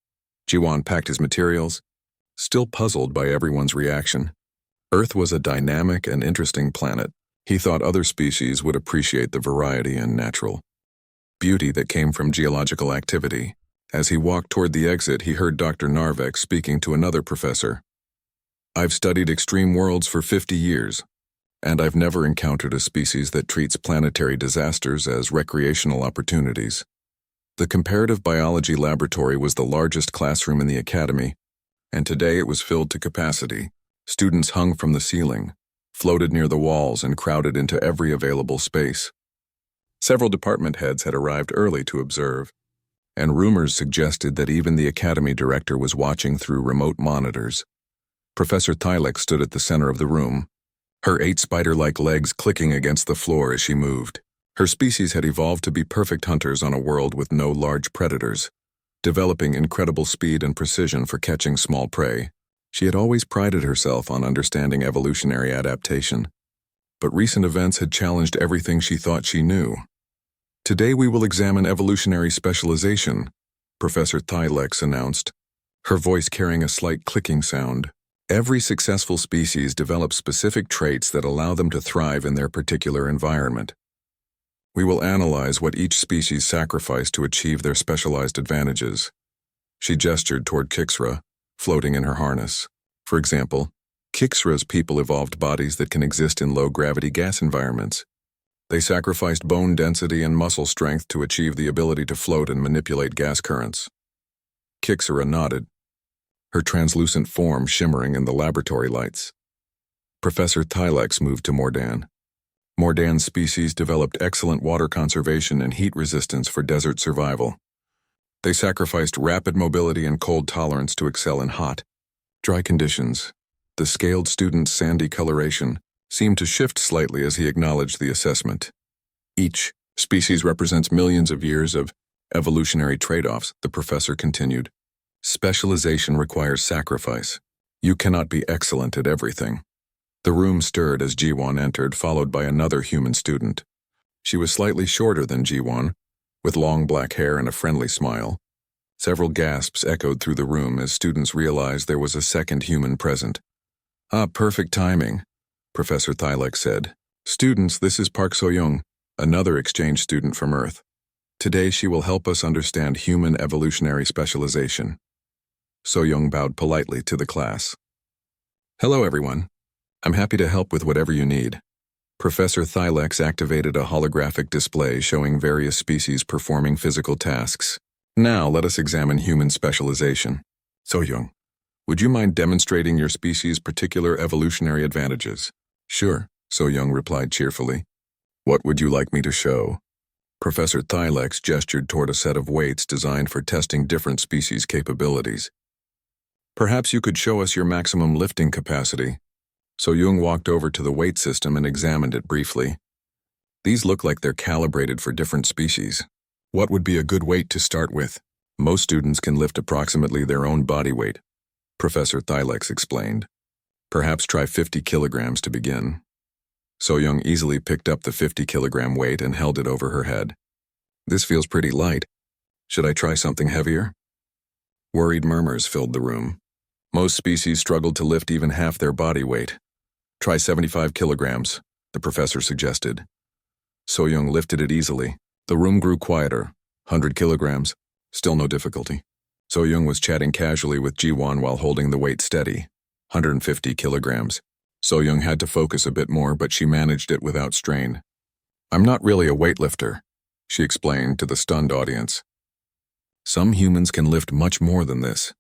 Jiwon packed his materials, still puzzled by everyone's reaction. Earth was a dynamic and interesting planet. He thought other species would appreciate the variety and natural beauty that came from geological activity. As he walked toward the exit, he heard Dr. Narvex speaking to another professor. I've studied extreme worlds for 50 years, and I've never encountered a species that treats planetary disasters as recreational opportunities. The comparative biology laboratory was the largest classroom in the academy, and today it was filled to capacity. Students hung from the ceiling, floated near the walls, and crowded into every available space. Several department heads had arrived early to observe, and rumors suggested that even the academy director was watching through remote monitors. Professor Thylek stood at the center of the room, her 8 spider-like legs clicking against the floor as she moved. Her species had evolved to be perfect hunters on a world with no large predators, developing incredible speed and precision for catching small prey. She had always prided herself on understanding evolutionary adaptation, but recent events had challenged everything she thought she knew. Today we will examine evolutionary specialization, Professor Thylek announced, her voice carrying a slight clicking sound. Every successful species develops specific traits that allow them to thrive in their particular environment. We will analyze what each species sacrificed to achieve their specialized advantages. She gestured toward Kixra, floating in her harness. For example, Kixra's people evolved bodies that can exist in low-gravity gas environments. They sacrificed bone density and muscle strength to achieve the ability to float and manipulate gas currents. Kixra nodded, her translucent form shimmering in the laboratory lights. Professor Thylek moved to Mordan. Mordan's species developed excellent water conservation and heat resistance for desert survival. They sacrificed rapid mobility and cold tolerance to excel in hot, dry conditions. The scaled student's sandy coloration seemed to shift slightly as he acknowledged the assessment. Each species represents millions of years of evolutionary trade-offs, the professor continued. Specialization requires sacrifice. You cannot be excellent at everything. The room stirred as Jiwon entered, followed by another human student. She was slightly shorter than Jiwon, with long black hair and a friendly smile. Several gasps echoed through the room as students realized there was a second human present. Ah, perfect timing, Professor Thylek said. Students, this is Park So-young, another exchange student from Earth. Today she will help us understand human evolutionary specialization. So-young bowed politely to the class. Hello, everyone. I'm happy to help with whatever you need. Professor Thylek activated a holographic display showing various species performing physical tasks. Now let us examine human specialization. So-young, would you mind demonstrating your species' particular evolutionary advantages? Sure, So-young replied cheerfully. What would you like me to show? Professor Thylek gestured toward a set of weights designed for testing different species' capabilities. Perhaps you could show us your maximum lifting capacity. So-young walked over to the weight system and examined it briefly. These look like they're calibrated for different species. What would be a good weight to start with? Most students can lift approximately their own body weight, Professor Thylex explained. Perhaps try 50 kilograms to begin. So-young easily picked up the 50-kilogram weight and held it over her head. This feels pretty light. Should I try something heavier? Worried murmurs filled the room. Most species struggled to lift even half their body weight. Try 75 kilograms, the professor suggested. So-young lifted it easily. The room grew quieter. 100 kilograms, still no difficulty. So-young was chatting casually with Ji-won while holding the weight steady. 150 kilograms. So-young had to focus a bit more, but she managed it without strain. I'm not really a weightlifter, she explained to the stunned audience. Some humans can lift much more than this.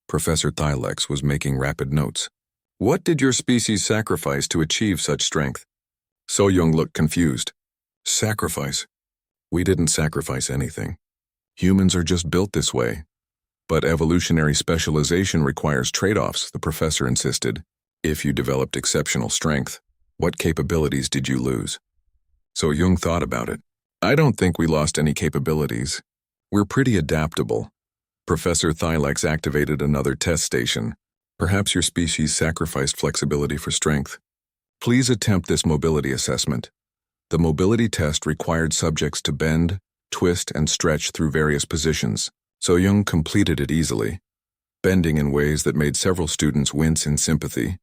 Professor Thylex was making rapid notes. What did your species sacrifice to achieve such strength? So-young looked confused. Sacrifice? We didn't sacrifice anything. Humans are just built this way. But evolutionary specialization requires trade-offs, the professor insisted. If you developed exceptional strength, what capabilities did you lose? So-young thought about it. I don't think we lost any capabilities. We're pretty adaptable. Professor Thylex activated another test station. Perhaps your species sacrificed flexibility for strength. Please attempt this mobility assessment. The mobility test required subjects to bend, twist, and stretch through various positions. So-young completed it easily, bending in ways that made several students wince in sympathy.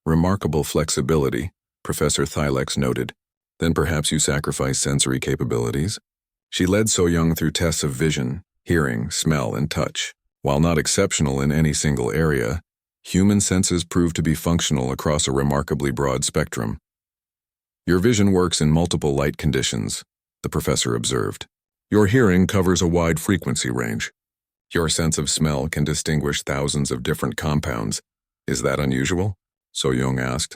Remarkable flexibility, Professor Thylex noted. Then perhaps you sacrifice sensory capabilities? She led So-young through tests of vision, hearing, smell, and touch. While not exceptional in any single area, human senses proved to be functional across a remarkably broad spectrum. Your vision works in multiple light conditions, the professor observed. Your hearing covers a wide frequency range. Your sense of smell can distinguish thousands of different compounds. Is that unusual? So-young asked.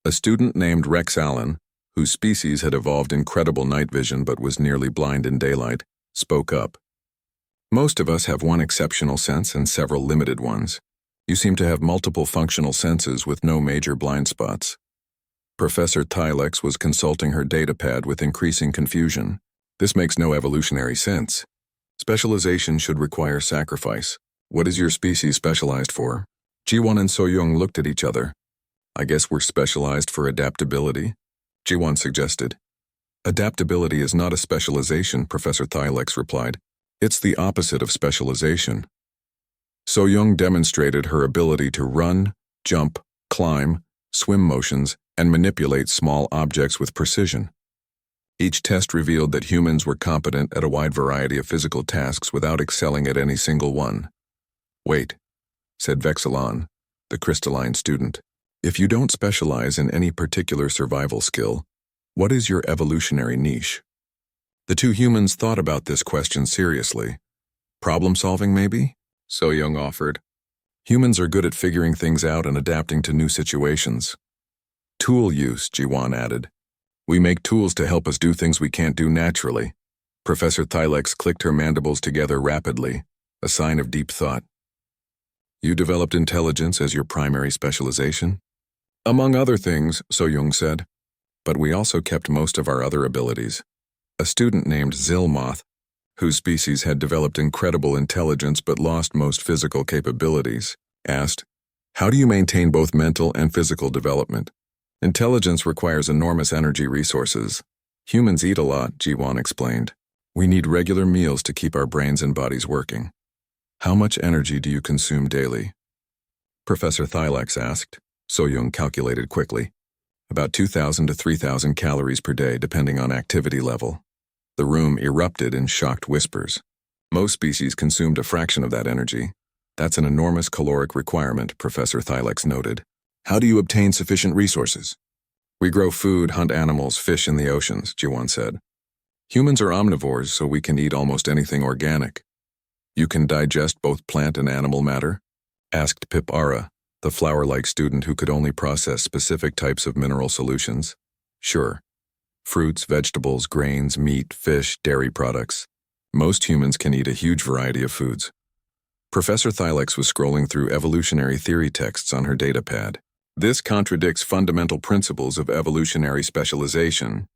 A student named Rex Allen, whose species had evolved incredible night vision but was nearly blind in daylight, spoke up. Most of us have one exceptional sense and several limited ones. You seem to have multiple functional senses with no major blind spots. Professor Thylex was consulting her datapad with increasing confusion. This makes no evolutionary sense. Specialization should require sacrifice. What is your species specialized for? Ji-won and So-young looked at each other. I guess we're specialized for adaptability, Ji-won suggested. Adaptability is not a specialization, Professor Thylex replied. It's the opposite of specialization. So-young demonstrated her ability to run, jump, climb, swim motions, and manipulate small objects with precision. Each test revealed that humans were competent at a wide variety of physical tasks without excelling at any single one. Wait, said Vexilon, the crystalline student. If you don't specialize in any particular survival skill, what is your evolutionary niche? The two humans thought about this question seriously. Problem-solving, maybe? So-young offered. Humans are good at figuring things out and adapting to new situations. Tool use, Ji-won added. We make tools to help us do things we can't do naturally. Professor Thylex clicked her mandibles together rapidly, a sign of deep thought. You developed intelligence as your primary specialization? Among other things, So-young said. But we also kept most of our other abilities. A student named Zilmoth, whose species had developed incredible intelligence but lost most physical capabilities, asked, How do you maintain both mental and physical development? Intelligence requires enormous energy resources. Humans eat a lot, Ji-won explained. We need regular meals to keep our brains and bodies working. How much energy do you consume daily? Professor Thylex asked. So-young calculated quickly. About 2,000 to 3,000 calories per day, depending on activity level. The room erupted in shocked whispers. Most species consumed a fraction of that energy. That's an enormous caloric requirement, Professor Thylex noted. How do you obtain sufficient resources? We grow food, hunt animals, fish in the oceans, Ji-won said. Humans are omnivores, so we can eat almost anything organic. You can digest both plant and animal matter? Asked Pip-Ara, the flower-like student who could only process specific types of mineral solutions. Sure. Fruits, vegetables, grains, meat, fish, dairy products. Most humans can eat a huge variety of foods. Professor Thylex was scrolling through evolutionary theory texts on her datapad. This contradicts fundamental principles of evolutionary specialization.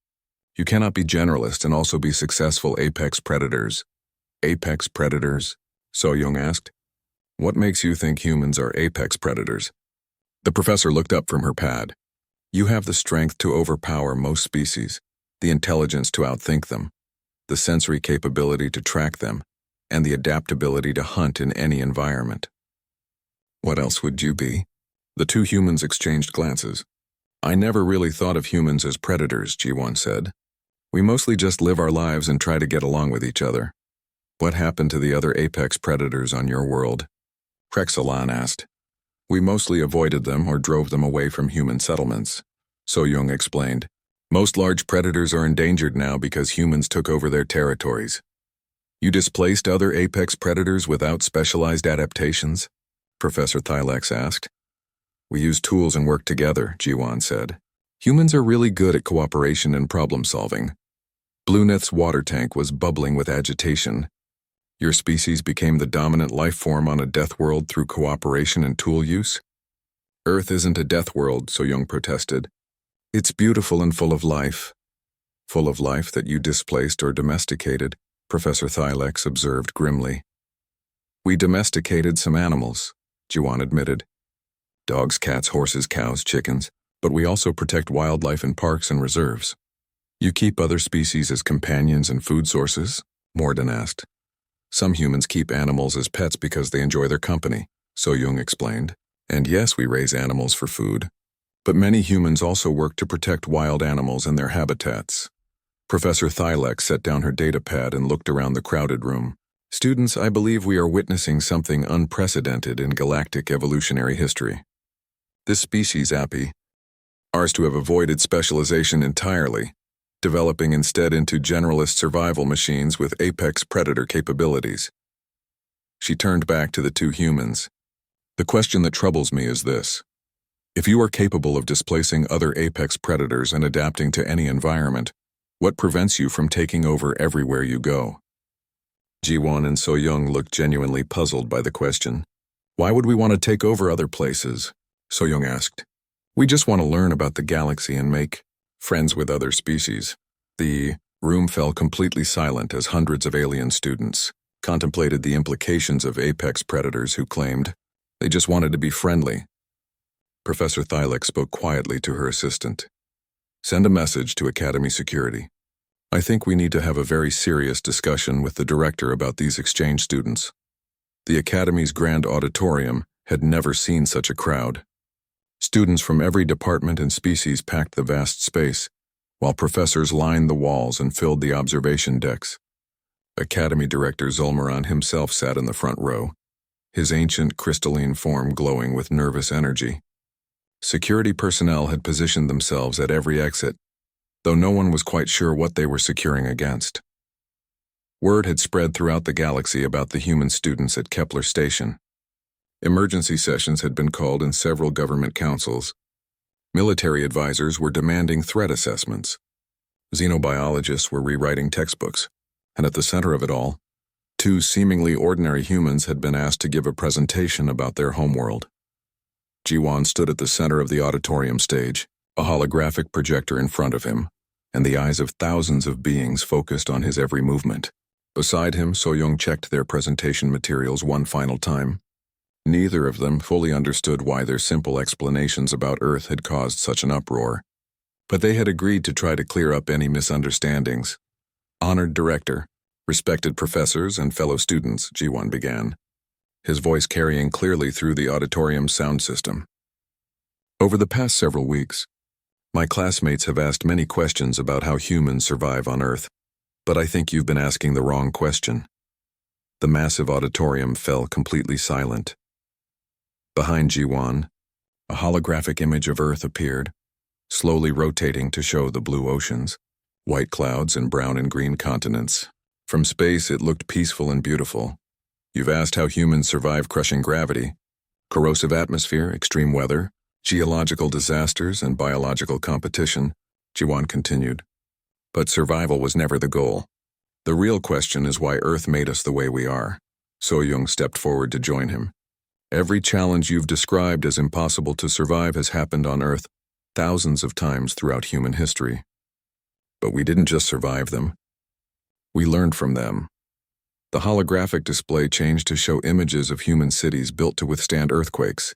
You cannot be generalist and also be successful apex predators. Apex predators? So-young asked. What makes you think humans are apex predators? The professor looked up from her pad. You have the strength to overpower most species, the intelligence to outthink them, the sensory capability to track them, and the adaptability to hunt in any environment. What else would you be? The two humans exchanged glances. I never really thought of humans as predators, Ji-won said. We mostly just live our lives and try to get along with each other. What happened to the other apex predators on your world? Krexalan asked. We mostly avoided them or drove them away from human settlements. So-young explained. Most large predators are endangered now because humans took over their territories. You displaced other apex predators without specialized adaptations? Professor Thylax asked. We use tools and work together, Ji-won said. Humans are really good at cooperation and problem-solving. Blueneth's water tank was bubbling with agitation. Your species became the dominant life form on a death world through cooperation and tool use? Earth isn't a death world, So-young protested. It's beautiful and full of life. Full of life that you displaced or domesticated, Professor Thylax observed grimly. We domesticated some animals, Ji-won admitted. Dogs, cats, horses, cows, chickens, but we also protect wildlife in parks and reserves. You keep other species as companions and food sources? Morden asked. Some humans keep animals as pets because they enjoy their company, So-young explained. And yes, we raise animals for food. But many humans also work to protect wild animals and their habitats. Professor Thylax set down her data pad and looked around the crowded room. Students, I believe we are witnessing something unprecedented in galactic evolutionary history. This species, Appy, ours to have avoided specialization entirely, developing instead into generalist survival machines with apex predator capabilities. She turned back to the two humans. The question that troubles me is this. If you are capable of displacing other apex predators and adapting to any environment, what prevents you from taking over everywhere you go? Ji-won and So-young looked genuinely puzzled by the question. Why would we want to take over other places? So-young asked. We just want to learn about the galaxy and make friends with other species. The room fell completely silent as hundreds of alien students contemplated the implications of apex predators who claimed they just wanted to be friendly. Professor Thylax spoke quietly to her assistant. Send a message to Academy Security. I think we need to have a very serious discussion with the director about these exchange students. The Academy's grand auditorium had never seen such a crowd. Students from every department and species packed the vast space, while professors lined the walls and filled the observation decks. Academy Director Zulmaran himself sat in the front row, his ancient crystalline form glowing with nervous energy. Security personnel had positioned themselves at every exit, though no one was quite sure what they were securing against. Word had spread throughout the galaxy about the human students at Kepler Station. Emergency sessions had been called in several government councils. Military advisors were demanding threat assessments. Xenobiologists were rewriting textbooks, and at the center of it all, two seemingly ordinary humans had been asked to give a presentation about their homeworld. Ji-won stood at the center of the auditorium stage, a holographic projector in front of him, and the eyes of thousands of beings focused on his every movement. Beside him, So-young checked their presentation materials one final time. Neither of them fully understood why their simple explanations about Earth had caused such an uproar, but they had agreed to try to clear up any misunderstandings. Honored Director, respected professors and fellow students, Ji-won began, his voice carrying clearly through the auditorium's sound system. Over the past several weeks, my classmates have asked many questions about how humans survive on Earth, but I think you've been asking the wrong question. The massive auditorium fell completely silent. Behind Ji-won, a holographic image of Earth appeared, slowly rotating to show the blue oceans, white clouds and brown and green continents. From space, it looked peaceful and beautiful. You've asked how humans survive crushing gravity, corrosive atmosphere, extreme weather, geological disasters, and biological competition, Ji-won continued. But survival was never the goal. The real question is why Earth made us the way we are. So-young stepped forward to join him. Every challenge you've described as impossible to survive has happened on Earth thousands of times throughout human history. But we didn't just survive them. We learned from them. The holographic display changed to show images of human cities built to withstand earthquakes,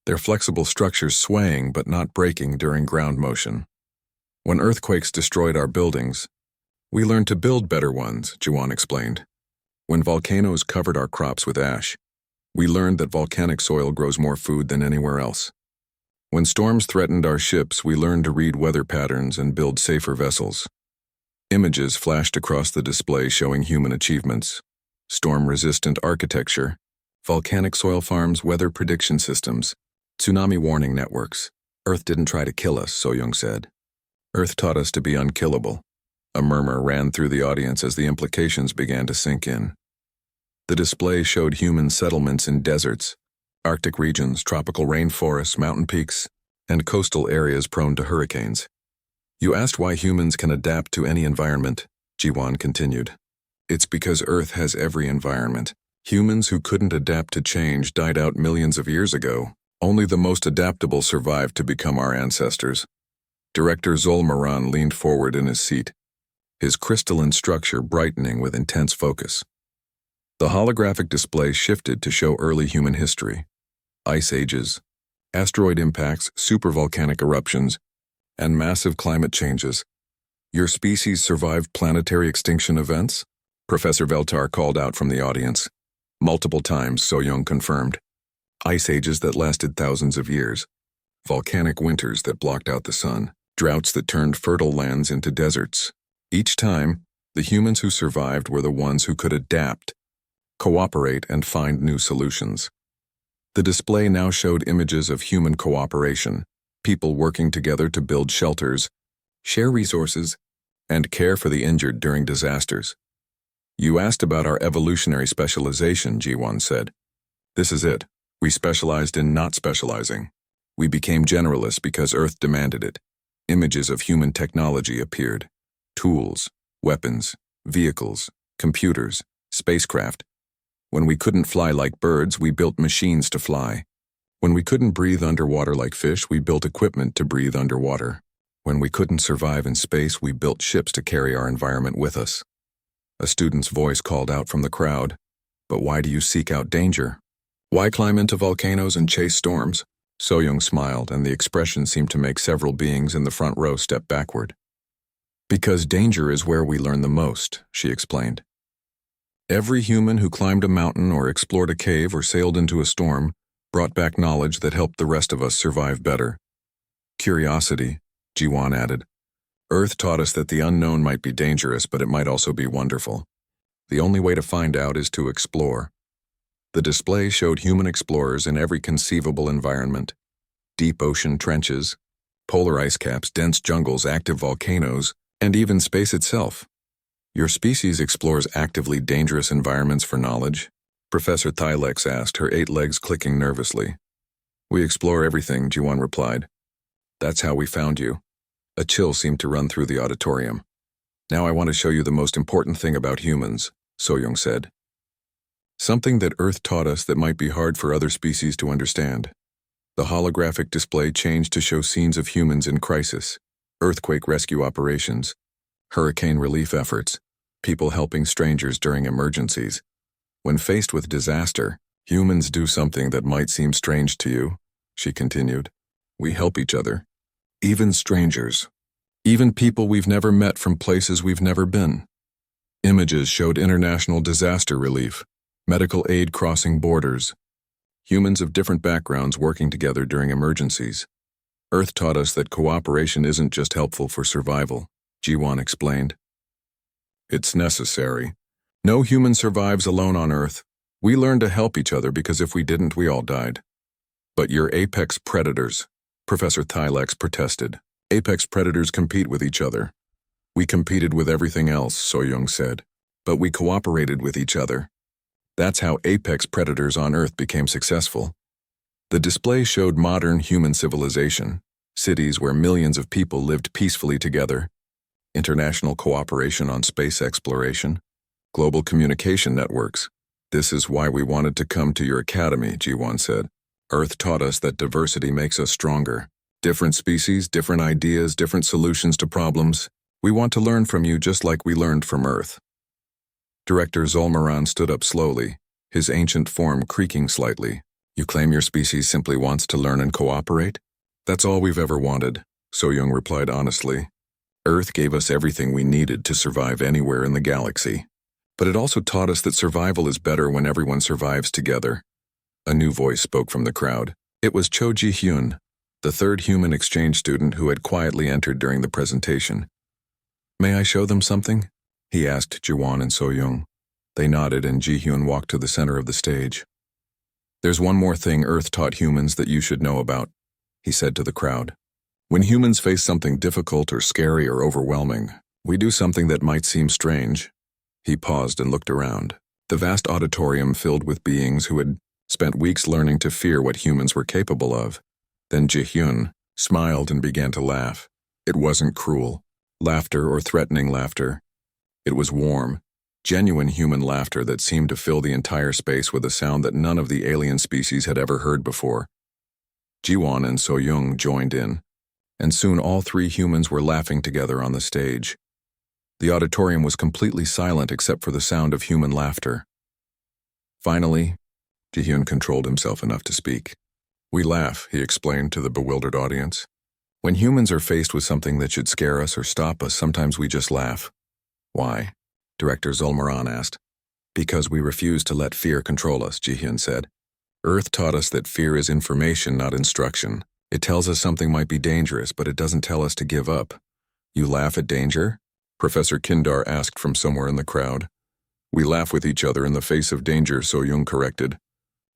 their flexible structures swaying but not breaking during ground motion. When earthquakes destroyed our buildings, we learned to build better ones, Jiwan explained. When volcanoes covered our crops with ash, we learned that volcanic soil grows more food than anywhere else. When storms threatened our ships, we learned to read weather patterns and build safer vessels. Images flashed across the display showing human achievements: storm-resistant architecture, volcanic soil farms, weather prediction systems, tsunami warning networks. Earth didn't try to kill us, So-young said. Earth taught us to be unkillable. A murmur ran through the audience as the implications began to sink in. The display showed human settlements in deserts, Arctic regions, tropical rainforests, mountain peaks, and coastal areas prone to hurricanes. You asked why humans can adapt to any environment, Jiwan continued. It's because Earth has every environment. Humans who couldn't adapt to change died out millions of years ago. Only the most adaptable survived to become our ancestors. Director Zolmaran leaned forward in his seat, his crystalline structure brightening with intense focus. The holographic display shifted to show early human history: ice ages, asteroid impacts, supervolcanic eruptions, and massive climate changes. Your species survived planetary extinction events? Professor Veltar called out from the audience. Multiple times, So-young confirmed. Ice ages that lasted thousands of years, volcanic winters that blocked out the sun, droughts that turned fertile lands into deserts. Each time, the humans who survived were the ones who could adapt, cooperate, and find new solutions. The display now showed images of human cooperation, people working together to build shelters, share resources, and care for the injured during disasters. You asked about our evolutionary specialization, Jiwan said. This is it. We specialized in not specializing. We became generalists because Earth demanded it. Images of human technology appeared: tools, weapons, vehicles, computers, spacecraft. When we couldn't fly like birds, we built machines to fly. When we couldn't breathe underwater like fish, we built equipment to breathe underwater. When we couldn't survive in space, we built ships to carry our environment with us. A student's voice called out from the crowd. But why do you seek out danger? Why climb into volcanoes and chase storms? So-young smiled, and the expression seemed to make several beings in the front row step backward. Because danger is where we learn the most, she explained. Every human who climbed a mountain or explored a cave or sailed into a storm brought back knowledge that helped the rest of us survive better. Curiosity, Jiwan added. Earth taught us that the unknown might be dangerous, but it might also be wonderful. The only way to find out is to explore. The display showed human explorers in every conceivable environment: deep ocean trenches, polar ice caps, dense jungles, active volcanoes, and even space itself. Your species explores actively dangerous environments for knowledge? Professor Thylex asked, her 8 legs clicking nervously. We explore everything, Jiwan replied. That's how we found you. A chill seemed to run through the auditorium. Now I want to show you the most important thing about humans, So-young said. Something that Earth taught us that might be hard for other species to understand. The holographic display changed to show scenes of humans in crisis: earthquake rescue operations, hurricane relief efforts, people helping strangers during emergencies. When faced with disaster, humans do something that might seem strange to you, she continued. We help each other. Even strangers. Even people we've never met from places we've never been. Images showed international disaster relief, medical aid crossing borders, humans of different backgrounds working together during emergencies. Earth taught us that cooperation isn't just helpful for survival, Jiwan explained. It's necessary. No human survives alone on Earth. We learn to help each other because if we didn't, we all died. But you're apex predators, Professor Thylex protested. Apex predators compete with each other. We competed with everything else, So-young said, but we cooperated with each other. That's how apex predators on Earth became successful. The display showed modern human civilization, cities where millions of people lived peacefully together, international cooperation on space exploration, global communication networks. This is why we wanted to come to your academy, Jiwan said. Earth taught us that diversity makes us stronger. Different species, different ideas, different solutions to problems. We want to learn from you just like we learned from Earth. Director Zolmaran stood up slowly, his ancient form creaking slightly. You claim your species simply wants to learn and cooperate? That's all we've ever wanted, So-Young replied honestly. Earth gave us everything we needed to survive anywhere in the galaxy. But it also taught us that survival is better when everyone survives together. A new voice spoke from the crowd. It was Cho Ji-hyun, the third human exchange student who had quietly entered during the presentation. May I show them something? He asked Ji-won and So-Young. They nodded and Ji-hyun walked to the center of the stage. There's one more thing Earth taught humans that you should know about, he said to the crowd. When humans face something difficult or scary or overwhelming, we do something that might seem strange. He paused and looked around. The vast auditorium filled with beings who had spent weeks learning to fear what humans were capable of. Then Ji-hyun smiled and began to laugh. It wasn't cruel laughter or threatening laughter. It was warm, genuine human laughter that seemed to fill the entire space with a sound that none of the alien species had ever heard before. Ji-won and So-Young joined in, and soon all three humans were laughing together on the stage. The auditorium was completely silent except for the sound of human laughter. Finally, Ji-hyun controlled himself enough to speak. We laugh, he explained to the bewildered audience. When humans are faced with something that should scare us or stop us, sometimes we just laugh. Why? Director Zolmaran asked. Because we refuse to let fear control us, Ji-hyun said. Earth taught us that fear is information, not instruction. It tells us something might be dangerous, but it doesn't tell us to give up. You laugh at danger? Professor Kindar asked from somewhere in the crowd. We laugh with each other in the face of danger, So-Young corrected.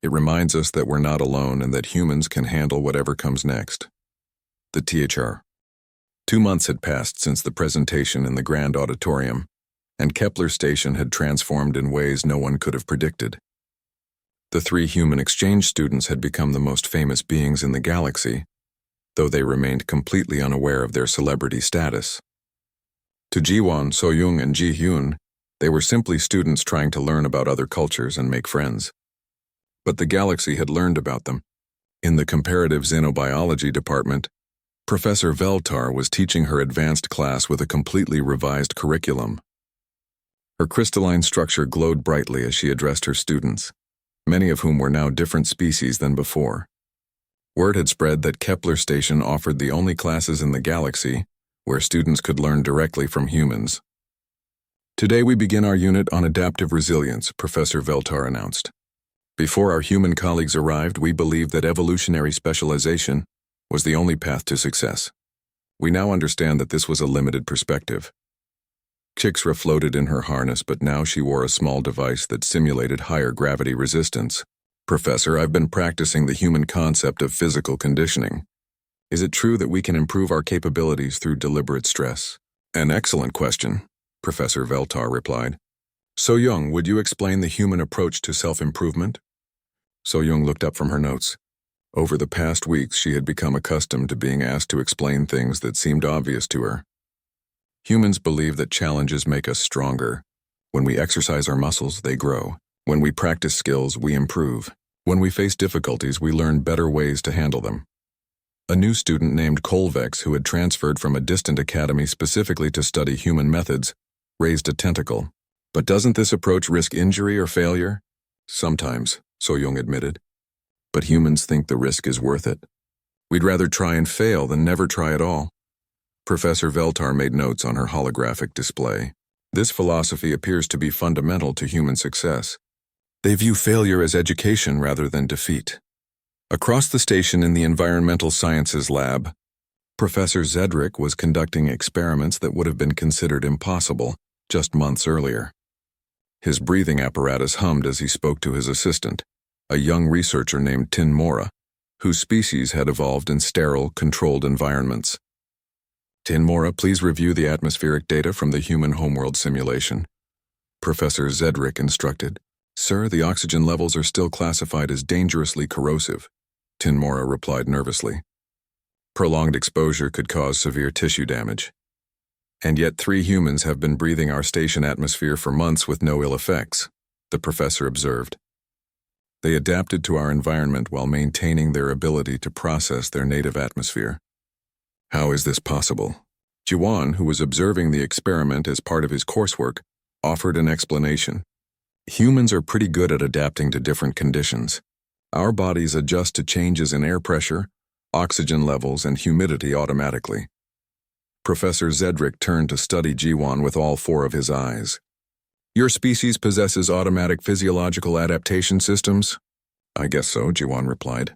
It reminds us that we're not alone and that humans can handle whatever comes next. The THR. 2 months had passed since the presentation in the grand auditorium, and Kepler Station had transformed in ways no one could have predicted. The three human exchange students had become the most famous beings in the galaxy, though they remained completely unaware of their celebrity status. To Ji-won, So-Young, and Ji-hyun, they were simply students trying to learn about other cultures and make friends. But the galaxy had learned about them. In the comparative xenobiology department, Professor Veltar was teaching her advanced class with a completely revised curriculum. Her crystalline structure glowed brightly as she addressed her students, many of whom were now different species than before. Word had spread that Kepler Station offered the only classes in the galaxy where students could learn directly from humans. Today we begin our unit on adaptive resilience, Professor Veltar announced. Before our human colleagues arrived, we believed that evolutionary specialization was the only path to success. We now understand that this was a limited perspective. Chixra floated in her harness, but now she wore a small device that simulated higher gravity resistance. Professor, I've been practicing the human concept of physical conditioning. Is it true that we can improve our capabilities through deliberate stress? An excellent question, Professor Veltar replied. So-Young, would you explain the human approach to self-improvement? So-Young looked up from her notes. Over the past weeks, she had become accustomed to being asked to explain things that seemed obvious to her. Humans believe that challenges make us stronger. When we exercise our muscles, they grow. When we practice skills, we improve. When we face difficulties, we learn better ways to handle them. A new student named Kolvex, who had transferred from a distant academy specifically to study human methods, raised a tentacle. But doesn't this approach risk injury or failure? Sometimes, So-Young admitted. But humans think the risk is worth it. We'd rather try and fail than never try at all. Professor Veltar made notes on her holographic display. This philosophy appears to be fundamental to human success. They view failure as education rather than defeat. Across the station in the Environmental Sciences lab, Professor Zedrick was conducting experiments that would have been considered impossible just months earlier. His breathing apparatus hummed as he spoke to his assistant, a young researcher named Tin Mora, whose species had evolved in sterile, controlled environments. Tin Mora, please review the atmospheric data from the human homeworld simulation. Professor Zedrick instructed. Sir, the oxygen levels are still classified as dangerously corrosive, Tin Mora replied nervously. Prolonged exposure could cause severe tissue damage. And yet 3 humans have been breathing our station atmosphere for months with no ill effects, the professor observed. They adapted to our environment while maintaining their ability to process their native atmosphere. How is this possible? Jiwan, who was observing the experiment as part of his coursework, offered an explanation. Humans are pretty good at adapting to different conditions. Our bodies adjust to changes in air pressure, oxygen levels, and humidity automatically. Professor Zedrick turned to study Jiwan with all four of his eyes. Your species possesses automatic physiological adaptation systems? I guess so, Jiwan replied.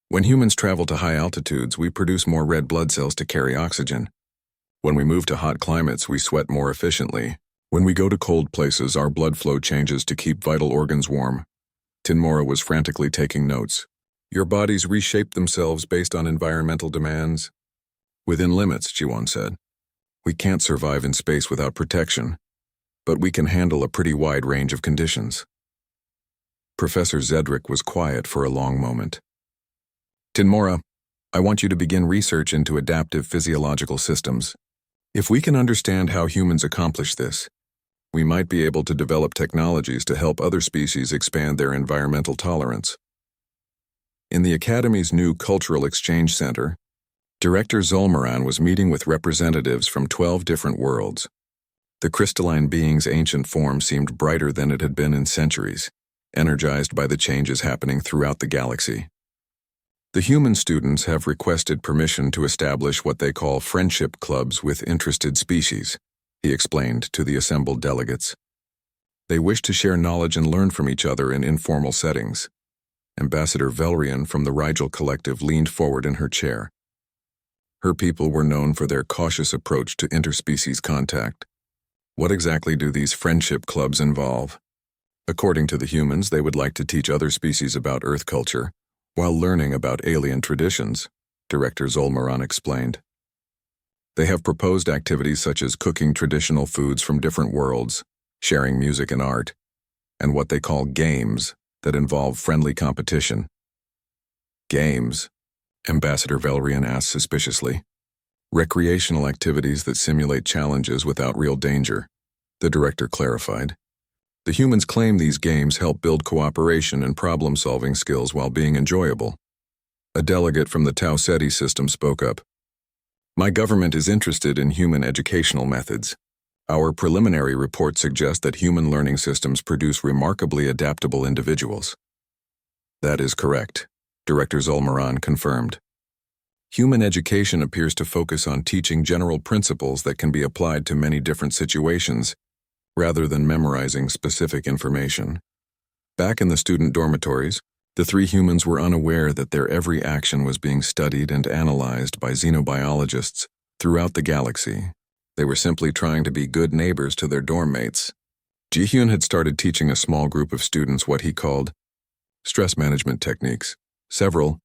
When humans travel to high altitudes, we produce more red blood cells to carry oxygen. When we move to hot climates, we sweat more efficiently. When we go to cold places, our blood flow changes to keep vital organs warm. Tinmora was frantically taking notes. Your bodies reshape themselves based on environmental demands. Within limits, Jiwan said. We can't survive in space without protection, but we can handle a pretty wide range of conditions. Professor Zedrick was quiet for a long moment. Tinmora, I want you to begin research into adaptive physiological systems. If we can understand how humans accomplish this, we might be able to develop technologies to help other species expand their environmental tolerance. In the Academy's new Cultural Exchange Center, Director Zolmaran was meeting with representatives from 12 different worlds. The crystalline being's ancient form seemed brighter than it had been in centuries, energized by the changes happening throughout the galaxy. The human students have requested permission to establish what they call friendship clubs with interested species, he explained to the assembled delegates. They wish to share knowledge and learn from each other in informal settings. Ambassador Velrian from the Rigel Collective leaned forward in her chair. Her people were known for their cautious approach to interspecies contact. What exactly do these friendship clubs involve? According to the humans, they would like to teach other species about Earth culture, while learning about alien traditions, Director Zolmaran explained. They have proposed activities such as cooking traditional foods from different worlds, sharing music and art, and what they call games that involve friendly competition. Games? Ambassador Velrian asked suspiciously. Recreational activities that simulate challenges without real danger, the director clarified. The humans claim these games help build cooperation and problem-solving skills while being enjoyable. A delegate from the Tau Ceti system spoke up. My government is interested in human educational methods. Our preliminary reports suggest that human learning systems produce remarkably adaptable individuals. That is correct, Director Zolmaran confirmed. Human education appears to focus on teaching general principles that can be applied to many different situations, rather than memorizing specific information. Back in the student dormitories, the three humans were unaware that their every action was being studied and analyzed by xenobiologists throughout the galaxy. They were simply trying to be good neighbors to their dorm mates. Jihyun had started teaching a small group of students what he called stress management techniques. Several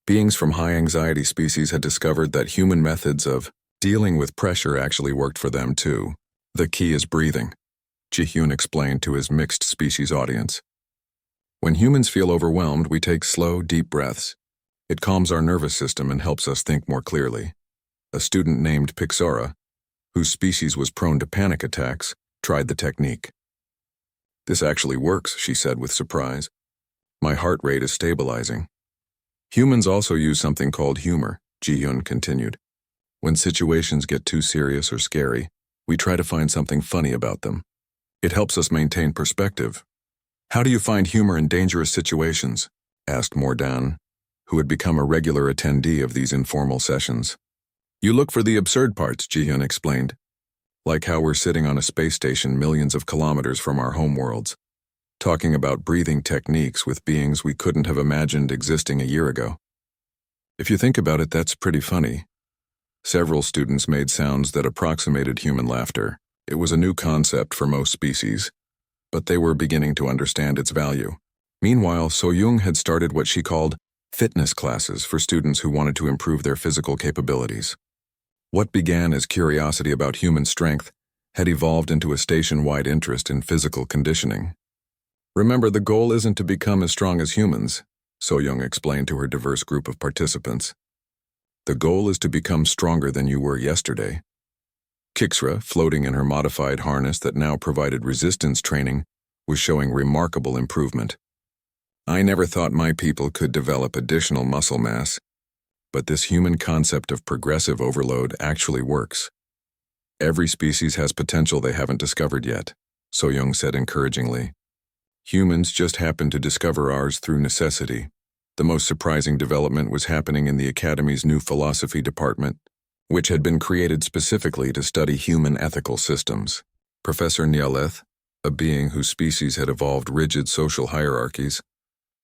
beings from high-anxiety species had discovered that human methods of dealing with pressure actually worked for them too. The key is breathing, Jihyun explained to his mixed-species audience. When humans feel overwhelmed, we take slow, deep breaths. It calms our nervous system and helps us think more clearly. A student named Pixora, whose species was prone to panic attacks, tried the technique. This actually works, she said with surprise. My heart rate is stabilizing. Humans also use something called humor, Jihyun continued. When situations get too serious or scary, we try to find something funny about them. It helps us maintain perspective. How do you find humor in dangerous situations? Asked Mordan, who had become a regular attendee of these informal sessions. You look for the absurd parts, Jihyun explained. Like how we're sitting on a space station millions of kilometers from our homeworlds, talking about breathing techniques with beings we couldn't have imagined existing a year ago. If you think about it, that's pretty funny. Several students made sounds that approximated human laughter. It was a new concept for most species, but they were beginning to understand its value. Meanwhile, So-Young had started what she called fitness classes for students who wanted to improve their physical capabilities. What began as curiosity about human strength had evolved into a station-wide interest in physical conditioning. Remember, the goal isn't to become as strong as humans, So-Young explained to her diverse group of participants. The goal is to become stronger than you were yesterday. Kixra, floating in her modified harness that now provided resistance training, was showing remarkable improvement. I never thought my people could develop additional muscle mass, but this human concept of progressive overload actually works, Every species has potential they haven't discovered yet, So-young said encouragingly. Humans just happened to discover ours through necessity. The most surprising development was happening in the Academy's new philosophy department, which had been created specifically to study human ethical systems. Professor Nyaleth, a being whose species had evolved rigid social hierarchies,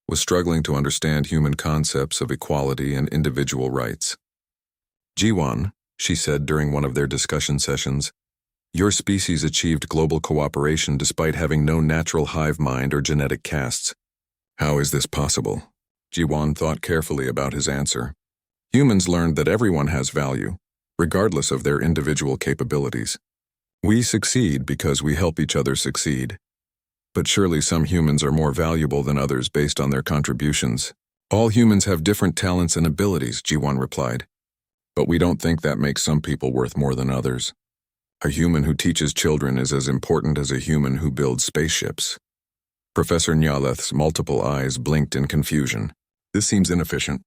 was struggling to understand human concepts of equality and individual rights. Jiwon, she said during one of their discussion sessions, your species achieved global cooperation despite having no natural hive mind or genetic castes. How is this possible? Jiwon thought carefully about his answer. Humans learned that everyone has value, regardless of their individual capabilities. We succeed because we help each other succeed. But surely some humans are more valuable than others based on their contributions. All humans have different talents and abilities, Jiwon replied. But we don't think that makes some people worth more than others. A human who teaches children is as important as a human who builds spaceships. Professor Nyaleth's multiple eyes blinked in confusion. This seems inefficient.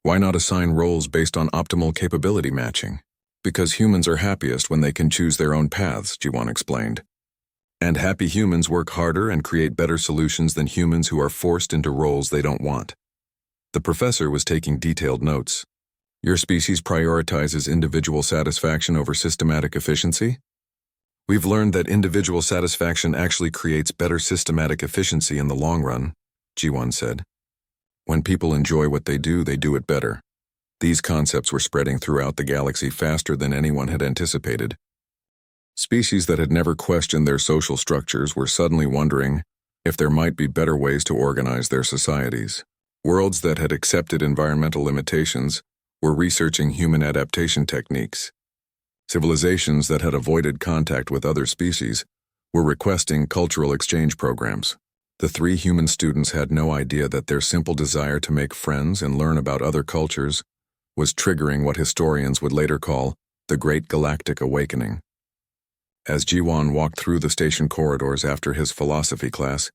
Why not assign roles based on optimal capability matching? Because humans are happiest when they can choose their own paths, Jiwon explained. And happy humans work harder and create better solutions than humans who are forced into roles they don't want. The professor was taking detailed notes. Your species prioritizes individual satisfaction over systematic efficiency? We've learned that individual satisfaction actually creates better systematic efficiency in the long run, Jiwon said. When people enjoy what they do it better. These concepts were spreading throughout the galaxy faster than anyone had anticipated. Species that had never questioned their social structures were suddenly wondering if there might be better ways to organize their societies. Worlds that had accepted environmental limitations were researching human adaptation techniques. Civilizations that had avoided contact with other species were requesting cultural exchange programs. The three human students had no idea that their simple desire to make friends and learn about other cultures was triggering what historians would later call the Great Galactic Awakening. As Jiwon walked through the station corridors after his philosophy class,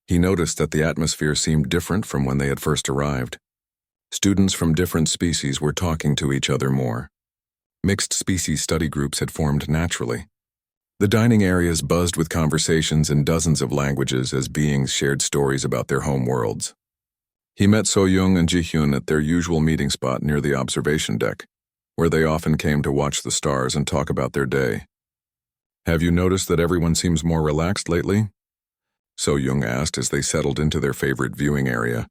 he noticed that the atmosphere seemed different from when they had first arrived. Students from different species were talking to each other more. Mixed species study groups had formed naturally. The dining areas buzzed with conversations in dozens of languages as beings shared stories about their home worlds. He met So-young and Ji-hyun at their usual meeting spot near the observation deck, where they often came to watch the stars and talk about their day. Have you noticed that everyone seems more relaxed lately? So-young asked as they settled into their favorite viewing area.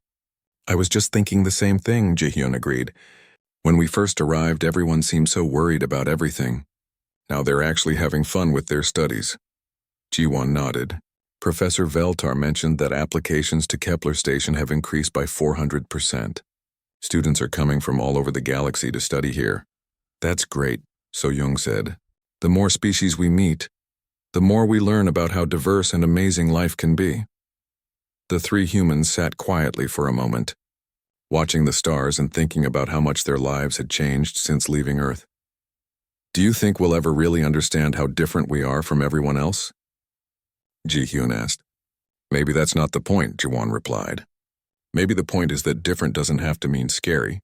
I was just thinking the same thing, Ji-hyun agreed. When we first arrived, everyone seemed so worried about everything. Now they're actually having fun with their studies. Jiwon nodded. Professor Veltar mentioned that applications to Kepler Station have increased by 400%. Students are coming from all over the galaxy to study here. That's great, So-young said. The more species we meet, the more we learn about how diverse and amazing life can be. The three humans sat quietly for a moment, watching the stars and thinking about how much their lives had changed since leaving Earth. Do you think we'll ever really understand how different we are from everyone else? Ji-hyun asked. Maybe that's not the point, Jiwon replied. Maybe the point is that different doesn't have to mean scary.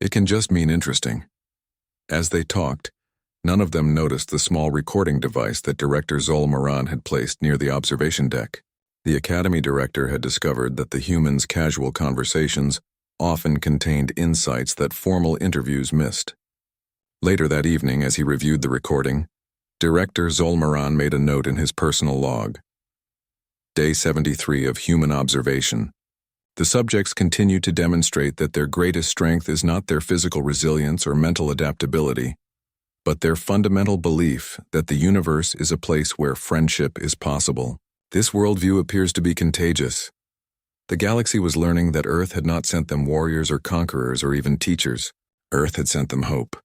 It can just mean interesting. As they talked, none of them noticed the small recording device that Director Zol Moran had placed near the observation deck. The Academy director had discovered that the humans' casual conversations often contained insights that formal interviews missed. Later that evening, as he reviewed the recording, Director Zol Moran made a note in his personal log. Day 73 of human observation. The subjects continue to demonstrate that their greatest strength is not their physical resilience or mental adaptability, but their fundamental belief that the universe is a place where friendship is possible. This worldview appears to be contagious. The galaxy was learning that Earth had not sent them warriors or conquerors or even teachers. Earth had sent them hope.